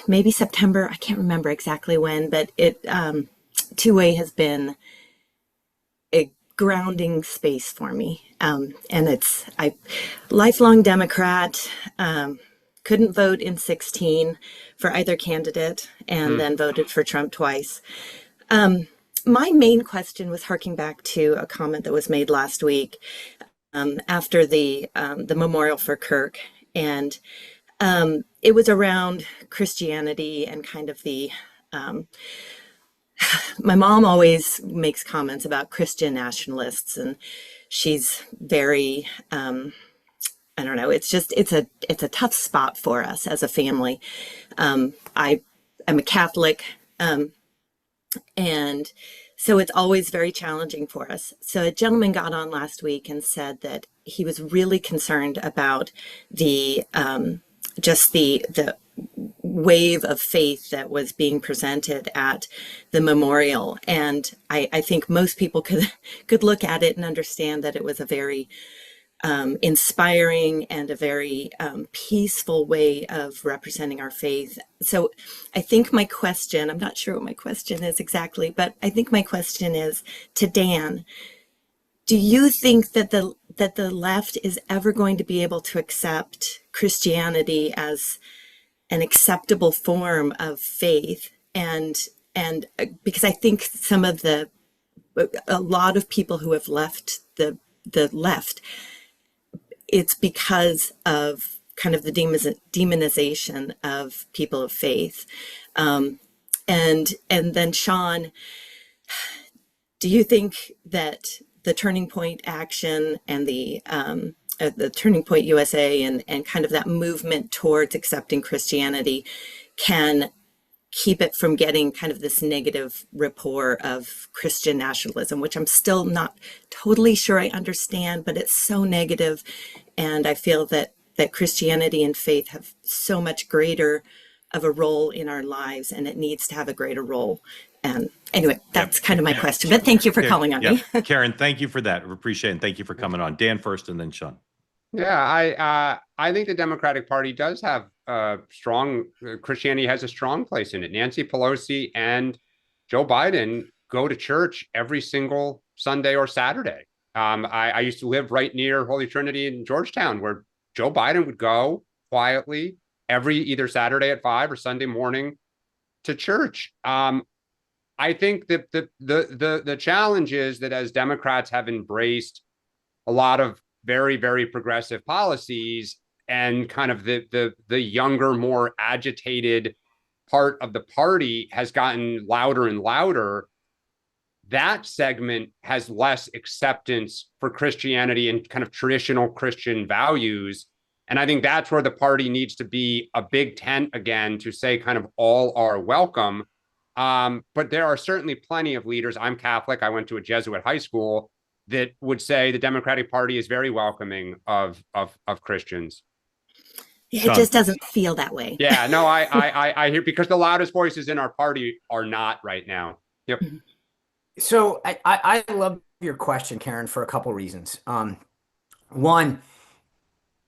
maybe September. I can't remember exactly when, but Two-Way has been a grounding space for me. And I lifelong Democrat, couldn't vote in 2016 for either candidate, and then voted for Trump twice. My main question was harking back to a comment that was made last week after the memorial for Kirk, and it was around Christianity and kind of the. My mom always makes comments about Christian nationalists, and she's very. I don't know. It's a tough spot for us as a family. I am a Catholic. And so it's always very challenging for us. So a gentleman got on last week and said that he was really concerned about the wave of faith that was being presented at the memorial. And I think most people could look at it and understand that it was a very inspiring and a very peaceful way of representing our faith. So I think my question, I'm not sure what my question is exactly, but I think my question is to Dan, do you think that the left is ever going to be able to accept Christianity as an acceptable form of faith? And because I think a lot of people who have left the left, it's because of kind of the demonization of people of faith. And then Sean, do you think that the Turning Point action and the Turning Point USA and kind of that movement towards accepting Christianity can keep it from getting kind of this negative rapport of Christian nationalism, which I'm still not totally sure I understand, but it's so negative. And I feel that Christianity and faith have so much greater of a role in our lives, and it needs to have a greater role. And anyway, that's kind of my question, but thank you for calling on me. Karen, thank you for that. We appreciate it. And thank you for coming on. Dan first and then Sean. Yeah, I think the Democratic Party does have strong, Christianity has a strong place in it. Nancy Pelosi and Joe Biden go to church every single Sunday or Saturday. I used to live right near Holy Trinity in Georgetown, where Joe Biden would go quietly every either Saturday at 5 or Sunday morning to church. I think that the challenge is that as Democrats have embraced a lot of very, very progressive policies, and kind of the younger, more agitated part of the party has gotten louder and louder, that segment has less acceptance for Christianity and kind of traditional Christian values. And I think that's where the party needs to be a big tent again to say kind of all are welcome. But there are certainly plenty of leaders. I'm Catholic. I went to a Jesuit high school that would say the Democratic Party is very welcoming of Christians. It just doesn't feel that way. Yeah, no, I hear, because the loudest voices in our party are not right now. Yep. So I love your question, Karen, for a couple reasons. One,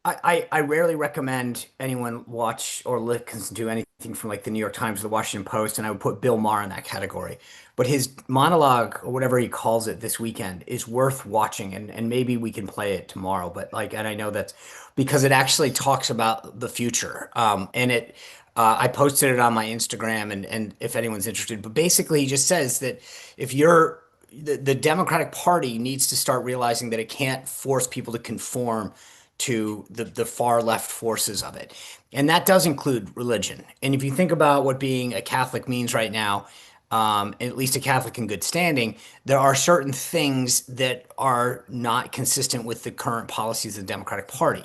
I rarely recommend anyone watch or listen to anything from like the New York Times or the Washington Post, and I would put Bill Maher in that category. But his monologue, or whatever he calls it this weekend, is worth watching, and maybe we can play it tomorrow. But like, and I know that's because it actually talks about the future. And I posted it on my Instagram, and if anyone's interested, but basically he just says that if you're the Democratic Party needs to start realizing that it can't force people to conform to the far left forces of it. And that does include religion. And if you think about what being a Catholic means right now, at least a Catholic in good standing, there are certain things that are not consistent with the current policies of the Democratic Party.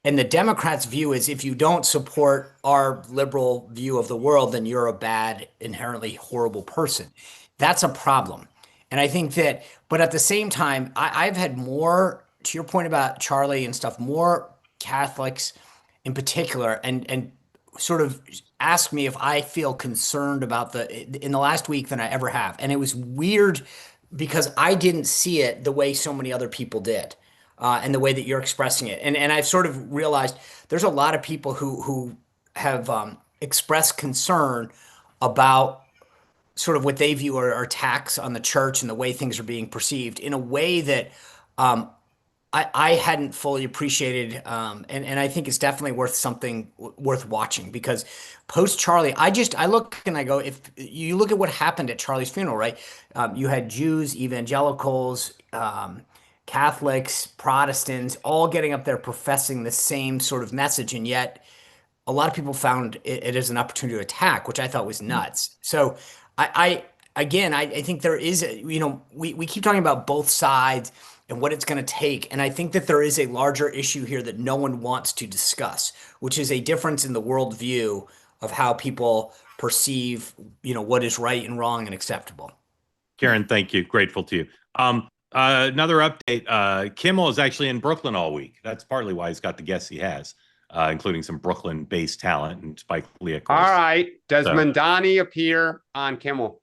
And the Democrats' view is if you don't support our liberal view of the world, then you're a bad, inherently horrible person. That's a problem. And I think that, but at the same time, I've had more, to your point about Charlie and stuff, more Catholics in particular, and sort of ask me if I feel concerned about in the last week than I ever have. And it was weird because I didn't see it the way so many other people did. And the way that you're expressing it. And I've sort of realized there's a lot of people who have expressed concern about sort of what they view are attacks on the church and the way things are being perceived in a way that I hadn't fully appreciated. And I think it's definitely worth watching, because post Charlie, I look and I go, if you look at what happened at Charlie's funeral, right? You had Jews, evangelicals, Catholics, Protestants, all getting up there professing the same sort of message. And yet a lot of people found it as an opportunity to attack, which I thought was nuts. So I think there is, we keep talking about both sides and what it's going to take. And I think that there is a larger issue here that no one wants to discuss, which is a difference in the worldview of how people perceive, what is right and wrong and acceptable. Karen, thank you. Grateful to you. Another update. Kimmel is actually in Brooklyn all week. That's partly why he's got the guests he has, including some Brooklyn-based talent and Spike Lee, of course. All right. Does Mandani appear on Kimmel?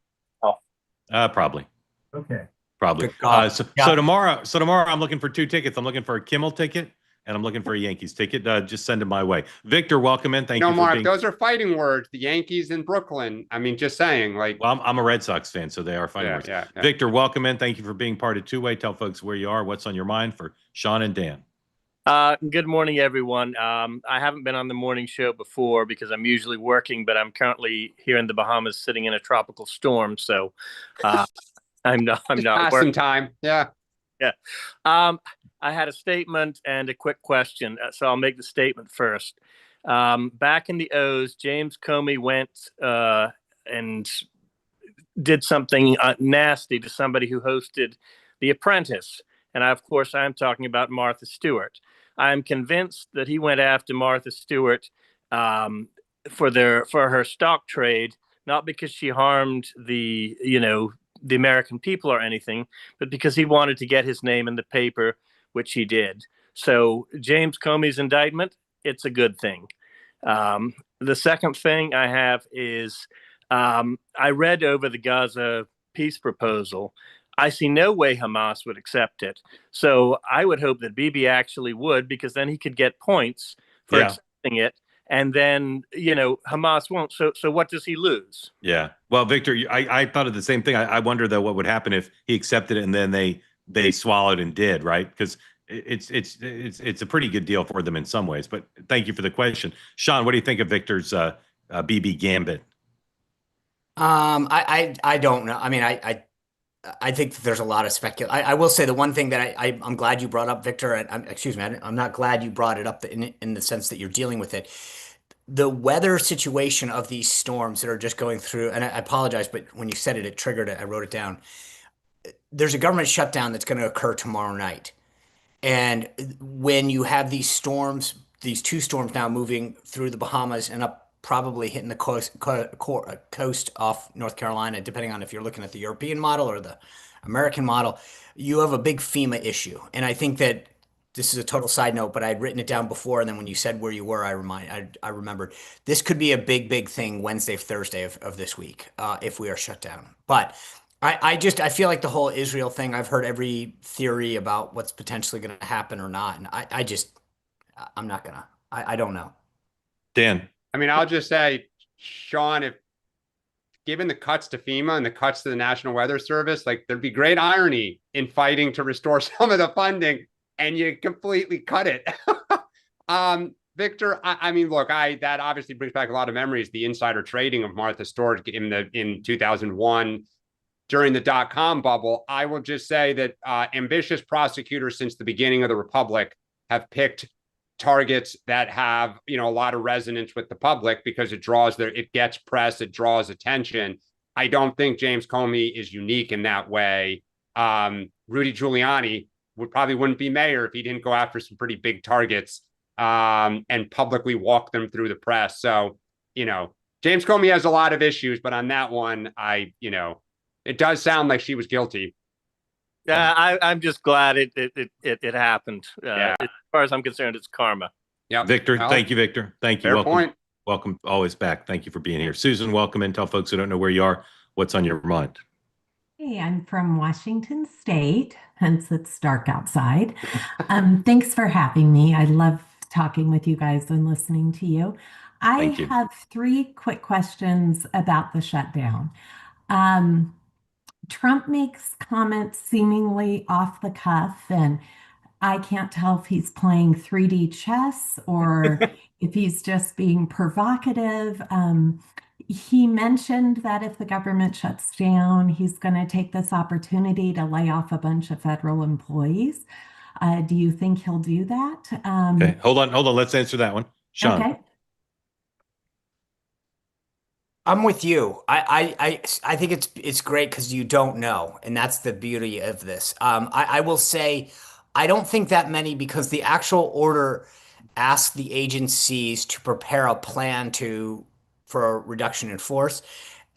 Probably. Okay. Probably. So tomorrow I'm looking for 2 tickets. I'm looking for a Kimmel ticket, and I'm looking for a Yankees ticket. Just send them my way. Victor, welcome in. Thank you. Mark, those are fighting words. The Yankees in Brooklyn. I mean, just saying. Well, I'm a Red Sox fan, so they are fighting words. Yeah. Victor, welcome in. Thank you for being part of Two-Way. Tell folks where you are, what's on your mind for Sean and Dan. Good morning, everyone. I haven't been on the morning show before because I'm usually working, but I'm currently here in the Bahamas sitting in a tropical storm. So I'm not working. Time. Yeah. I had a statement and a quick question, so I'll make the statement first. Back in the O's, James Comey went and did something nasty to somebody who hosted The Apprentice. And of course, I'm talking about Martha Stewart. I'm convinced that he went after Martha Stewart for her stock trade, not because she harmed the American people or anything, but because he wanted to get his name in the paper, which he did. So James Comey's indictment, it's a good thing. The second thing I have is I read over the Gaza peace proposal. I see no way Hamas would accept it. So I would hope that Bibi actually would, because then he could get points for accepting it. And then, Hamas won't. So what does he lose? Yeah. Well, Victor, I thought of the same thing. I wonder, though, what would happen if he accepted it and then they swallowed and did, right? Because it's a pretty good deal for them in some ways. But thank you for the question. Sean, what do you think of Victor's Bibi gambit? I don't know. I mean, I think that there's a lot of speculation. I will say the one thing that I'm glad you brought up, Victor, and excuse me, I'm not glad you brought it up in the sense that you're dealing with it. The weather situation of these storms that are just going through, and I apologize, but when you said it, it triggered it. I wrote it down. There's a government shutdown that's going to occur tomorrow night. And when you have these storms, these two storms now moving through the Bahamas and up, probably hitting the coast off North Carolina, depending on if you're looking at the European model or the American model, you have a big FEMA issue. And I think that this is a total side note, but I'd written it down before. And then when you said where you were, I remembered this could be a big thing Wednesday, Thursday of this week, if we are shut down. But I feel like the whole Israel thing, I've heard every theory about what's potentially going to happen or not. And I'm not going to, I don't know. Dan. I mean, I'll just say, Sean, if given the cuts to FEMA and the cuts to the National Weather Service, like there'd be great irony in fighting to restore some of the funding, and you completely cut it. Victor, I mean, look, that obviously brings back a lot of memories. The insider trading of Martha Stewart in 2001 during the .com bubble. I will just say that ambitious prosecutors since the beginning of the Republic have picked targets that have, a lot of resonance with the public because it gets press, it draws attention. I don't think James Comey is unique in that way. Rudy Giuliani wouldn't be mayor if he didn't go after some pretty big targets and publicly walk them through the press. So, James Comey has a lot of issues, but on that one, it does sound like she was guilty. I'm just glad it happened. Yeah. As far as I'm concerned, it's karma. Yeah, Victor. Thank you, Victor. Thank you. Fair point. Welcome. Always back. Thank you for being here. Susan, welcome in. Tell folks who don't know where you are, what's on your mind. Hey, I'm from Washington State, hence it's dark outside. Thanks for having me. I love talking with you guys and listening to you. Thank you. Have three quick questions about the shutdown. Trump makes comments seemingly off the cuff, and I can't tell if he's playing 3D chess or if he's just being provocative. He mentioned that if the government shuts down, he's going to take this opportunity to lay off a bunch of federal employees. Do you think he'll do that? Okay, hold on. Let's answer that one. Sean. Okay. I'm with you. I think it's great because you don't know, and that's the beauty of this. I will say, I don't think that many, because the actual order asked the agencies to prepare a plan for a reduction in force,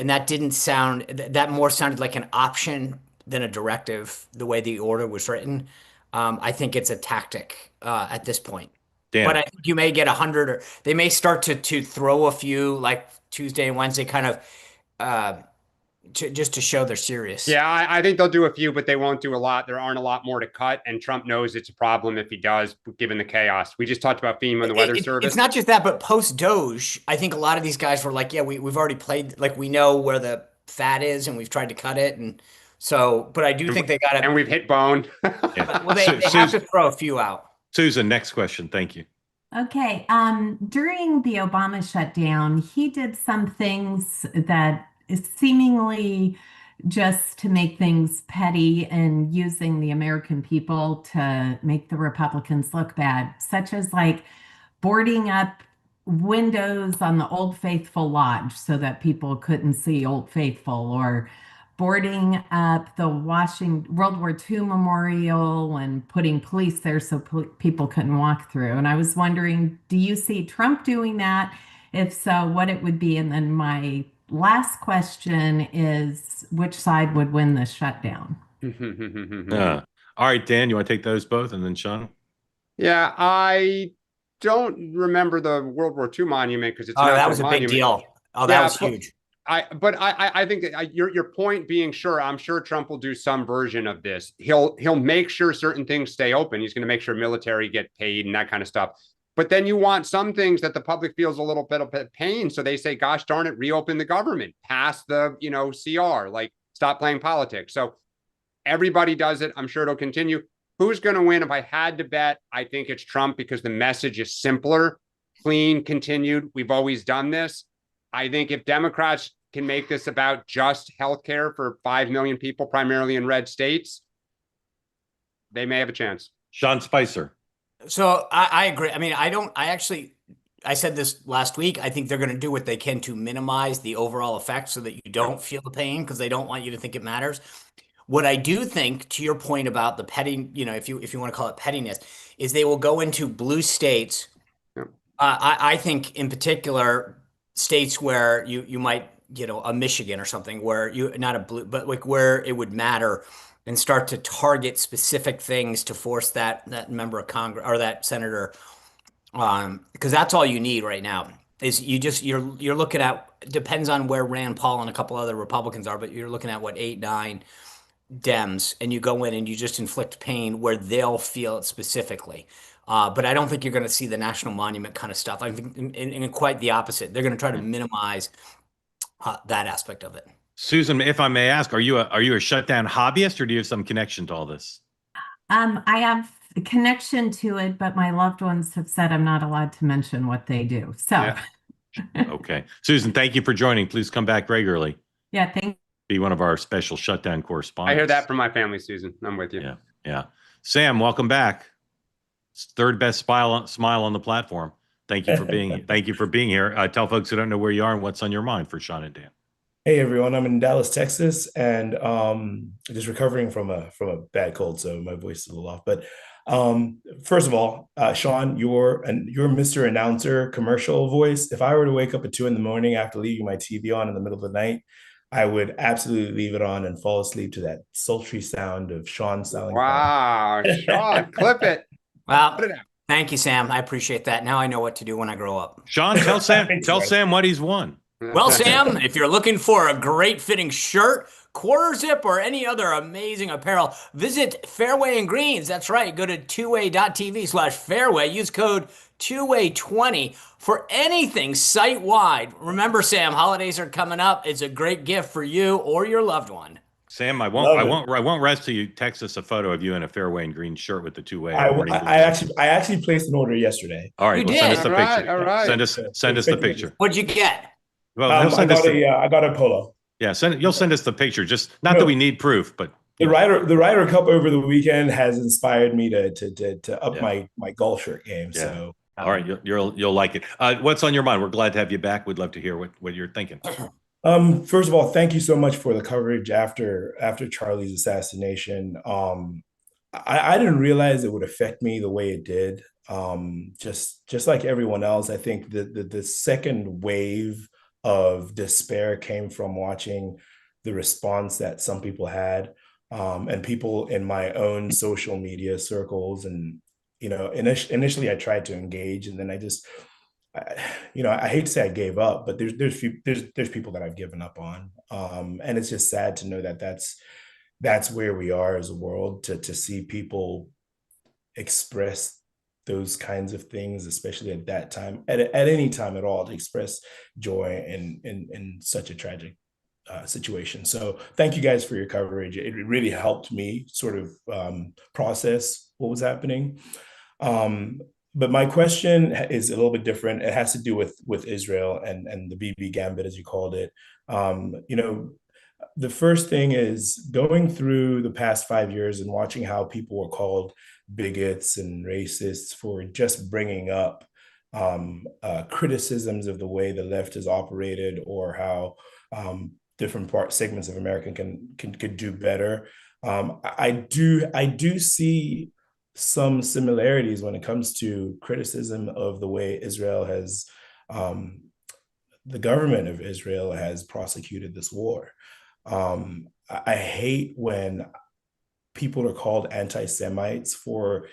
and that more sounded like an option than a directive. The way the order was written, I think it's a tactic at this point. Dan. But I think you may get 100, or they may start to throw a few like Tuesday and Wednesday, kind of just to show they're serious. Yeah, I think they'll do a few, but they won't do a lot. There aren't a lot more to cut, and Trump knows it's a problem if he does, given the chaos. We just talked about FEMA and the Weather Service. It's not just that, but post-Doge, I think a lot of these guys were like, yeah, we've already played, like we know where the fat is and we've tried to cut it. And so, but I do think they got to. And we've hit bone. Yeah. Well, they have to throw a few out. Susan, next question. Thank you. Okay. During the Obama shutdown, he did some things that is seemingly just to make things petty and using the American people to make the Republicans look bad, such as like boarding up windows on the Old Faithful Lodge so that people couldn't see Old Faithful, or boarding up the World War II Memorial and putting police there so people couldn't walk through. And I was wondering, do you see Trump doing that? If so, what it would be? And then my last question is, which side would win the shutdown? All right, Dan, you want to take those both, and then Sean? Yeah, I don't remember the World War II monument because it's that was a big deal. Oh, that was huge. I think that your point being, sure, I'm sure Trump will do some version of this. He'll make sure certain things stay open. He's going to make sure military get paid and that kind of stuff. But then you want some things that the public feels a little bit of pain. So they say, gosh darn it, reopen the government, pass the, CR, like stop playing politics. So everybody does it. I'm sure it'll continue. Who's going to win? If I had to bet, I think it's Trump because the message is simpler, clean, continued. We've always done this. I think if Democrats can make this about just healthcare for 5 million people, primarily in red states, they may have a chance. Sean Spicer. So I agree. I mean, I said this last week. I think they're going to do what they can to minimize the overall effect so that you don't feel the pain because they don't want you to think it matters. What I do think, to your point about the petty, if you want to call it pettiness, is they will go into blue states. Yep. I think in particular states where you might, a Michigan or something where not a blue, but like where it would matter, and start to target specific things to force that member of Congress or that senator, because that's all you need right now. Is you're looking at, depends on where Rand Paul and a couple other Republicans are, but you're looking at what 8, 9 Dems, and you go in and you just inflict pain where they'll feel it specifically. But I don't think you're going to see the national monument kind of stuff. I think in quite the opposite. They're going to try to minimize that aspect of it. Susan, if I may ask, are you a shutdown hobbyist, or do you have some connection to all this? I have a connection to it, but my loved ones have said I'm not allowed to mention what they do. So, yeah. Okay, Susan, thank you for joining. Please come back regularly. Yeah, thank you. Be one of our special shutdown correspondents. I hear that from my family, Susan. I'm with you. Yeah. Sam, welcome back. Third best smile on the platform. Thank you for being here. Tell folks who don't know where you are and what's on your mind for Sean and Dan. Hey everyone, I'm in Dallas, Texas, and just recovering from a bad cold, so my voice is a little off. But first of all, Sean, your Mr. Announcer commercial voice. If I were to wake up at 2 a.m. after leaving my TV on in the middle of the night, I would absolutely leave it on and fall asleep to that sultry sound of Sean selling. Wow, Sean, clip it. Well, thank you, Sam. I appreciate that. Now I know what to do when I grow up. Sean, tell Sam what he's won. Well, Sam, if you're looking for a great fitting shirt, quarter zip, or any other amazing apparel, visit Fairway and Greens. That's right. Go to tway.tv/fairway. Use code 2way20 for anything site-wide. Remember, Sam, holidays are coming up. It's a great gift for you or your loved one. Sam, I won't rest till you text us a photo of you in a Fairway and Green shirt with the 2way. I actually placed an order yesterday. All right, send us the picture. All right. Send us the picture. What'd you get? Well, I got a polo. Yeah, you'll send us the picture. Just not that we need proof, but the Ryder Cup over the weekend has inspired me to up my golf shirt game. Yeah. So all right, you'll like it. What's on your mind? We're glad to have you back. We'd love to hear what you're thinking. First of all, thank you so much for the coverage after Charlie's assassination. I didn't realize it would affect me the way it did. Just like everyone else, I think the second wave of despair came from watching the response that some people had, and people in my own social media circles. And initially I tried to engage, and then I hate to say I gave up, but there's people that I've given up on, and it's just sad to know that that's where we are as a world, to see people express those kinds of things, especially at that time, at any time at all, to express joy in such a tragic situation. So thank you guys for your coverage. It really helped me sort of process what was happening. But my question is a little bit different. It has to do with Israel and the Bibi gambit, as you called it. The first thing is going through the past 5 years and watching how people were called bigots and racists for just bringing up criticisms of the way the left has operated, or how different segments of America could do better. I do see some similarities when it comes to criticism of the way the government of Israel has prosecuted this war. I hate when people are called anti-Semites for,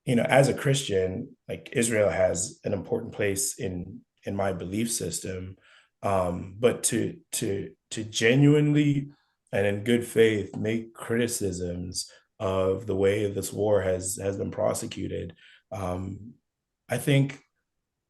as a Christian, like, Israel has an important place in my belief system. But to genuinely and in good faith make criticisms of the way this war has been prosecuted, I think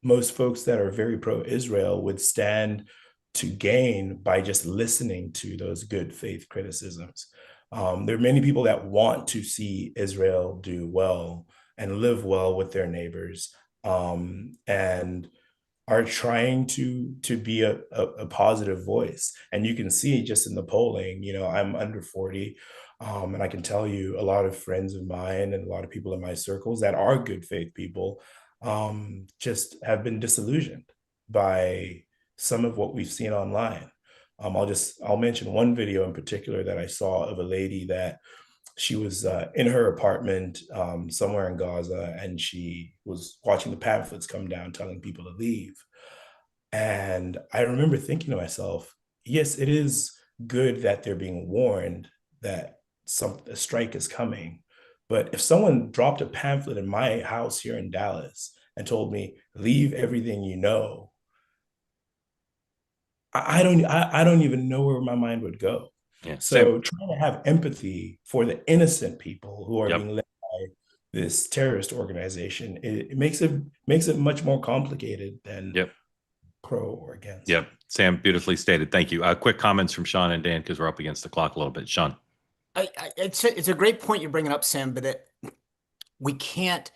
most folks that are very pro-Israel would stand to gain by just listening to those good faith criticisms. There are many people that want to see Israel do well and live well with their neighbors, and are trying to be a positive voice. And you can see just in the polling, I'm under 40, and I can tell you a lot of friends of mine and a lot of people in my circles that are good faith people just have been disillusioned by some of what we've seen online. I'll mention one video in particular that I saw of a lady that she was in her apartment somewhere in Gaza, and she was watching the pamphlets come down telling people to leave. And I remember thinking to myself, yes, it is good that they're being warned that a strike is coming. But if someone dropped a pamphlet in my house here in Dallas and told me, leave everything you know, I don't even know where my mind would go. Yeah, so trying to have empathy for the innocent people who are Yep. being led by this terrorist organization, it makes it much more complicated than Yep. pro or against. Yep. Sam, beautifully stated. Thank you. Quick comments from Sean and Dan, because we're up against the clock a little bit. Sean. It's a great point you're bringing up, Sam, but we can't.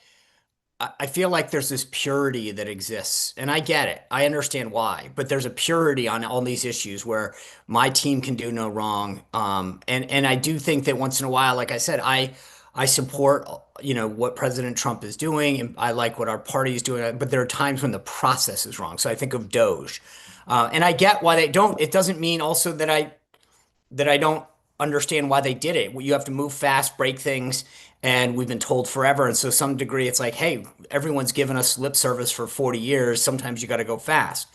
I feel like there's this purity that exists, and I get it. I understand why, but there's a purity on all these issues where my team can do no wrong. And I do think that once in a while, like I said, I support, what President Trump is doing, and I like what our party is doing, but there are times when the process is wrong. So I think of Doge, and I get why they don't. It doesn't mean also that I don't understand why they did it. You have to move fast, break things, and we've been told forever. And so, some degree, it's like, hey, everyone's given us lip service for 40 years. Sometimes you got to go fast.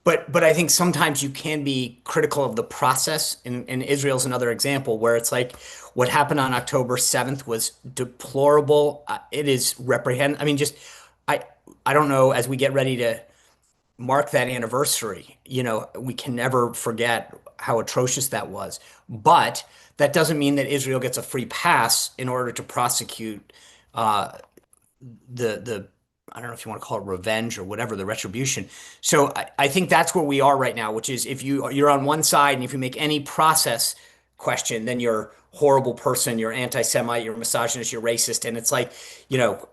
But I think sometimes you can be critical of the process. And Israel's another example where it's like what happened on October 7th was deplorable. It is reprehensible. I mean, I don't know, as we get ready to mark that anniversary, we can never forget how atrocious that was. But that doesn't mean that Israel gets a free pass in order to prosecute the I don't know if you want to call it revenge or whatever, the retribution. So I think that's where we are right now, which is if you're on one side and if you make any process question, then you're a horrible person, you're anti-Semite, you're misogynist, you're racist. And it's like,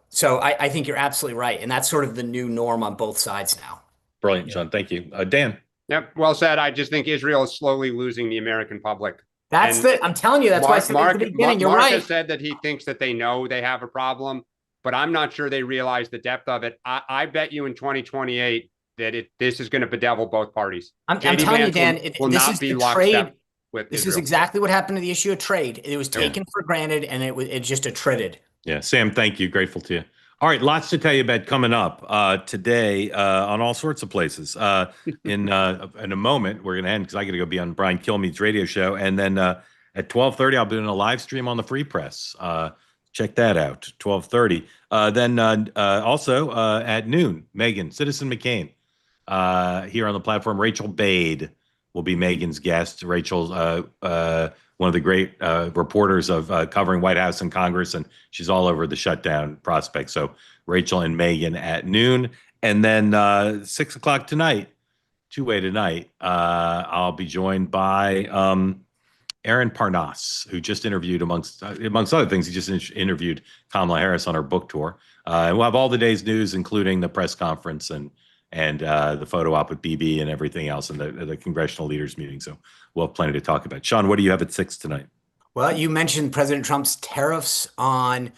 so I think you're absolutely right. And that's sort of the new norm on both sides now. Brilliant, Sean. Thank you. Dan. Yep. Well said. I just think Israel is slowly losing the American public. I'm telling you, that's why I said at the beginning, you're Mark right. has said that he thinks that they know they have a problem, but I'm not sure they realize the depth of it. I bet you in 2028 that this is going to bedevil both parties. I'm telling you, Dan, this is the trade. This is exactly what happened to the issue of trade. It was taken for granted, and it just attrited. Yeah, Sam, thank you. Grateful to you. All right, lots to tell you about coming up today on all sorts of places. In a moment, we're going to end because I got to go be on Brian Kilmeade's radio show. And then at 12:30, I'll be doing a live stream on the Free Press. Check that out, 12:30. Then also at noon, Citizen McCain here on the platform. Rachel Bade will be Megan's guest. Rachel's one of the great reporters of covering White House and Congress, and she's all over the shutdown prospect. So Rachel and Megan at noon. And then 6 o'clock tonight, two-way tonight, I'll be joined by Aaron Parnas, who just interviewed, amongst other things, he just interviewed Kamala Harris on her book tour. And we'll have all the day's news, including the press conference and the photo op with Bibi and everything else, and the congressional leaders meeting. So we'll have plenty to talk about. Sean, what do you have at 6 tonight? Well, you mentioned President Trump's tariffs on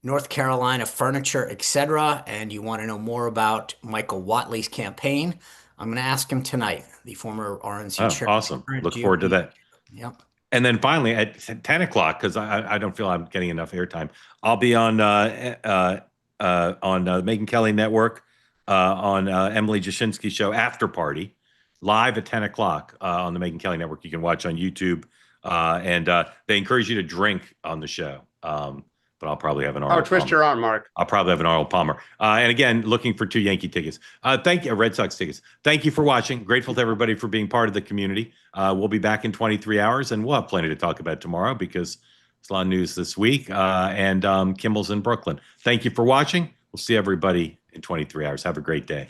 North Carolina furniture, etc., and you want to know more about Michael Whatley's campaign, I'm going to ask him tonight, the former RNC chair. Awesome. Look forward to that. Yep. And then finally at 10 o'clock, because I don't feel I'm getting enough airtime, I'll be on the Megyn Kelly Network on Emily Jashinsky's show After Party, live at 10 o'clock on the Megyn Kelly Network. You can watch on YouTube. And they encourage you to drink on the show. But I'll probably have an Arnold twist Palmer. your arm, Mark. I'll probably have an Arnold Palmer. And again, looking for 2 Yankee tickets. Thank you, Red Sox tickets. Thank you for watching. Grateful to everybody for being part of the community. We'll be back in 23 hours, and we'll have plenty to talk about tomorrow because there's a lot of news this week. And Kimmel's in Brooklyn. Thank you for watching. We'll see everybody in 23 hours. Have a great day.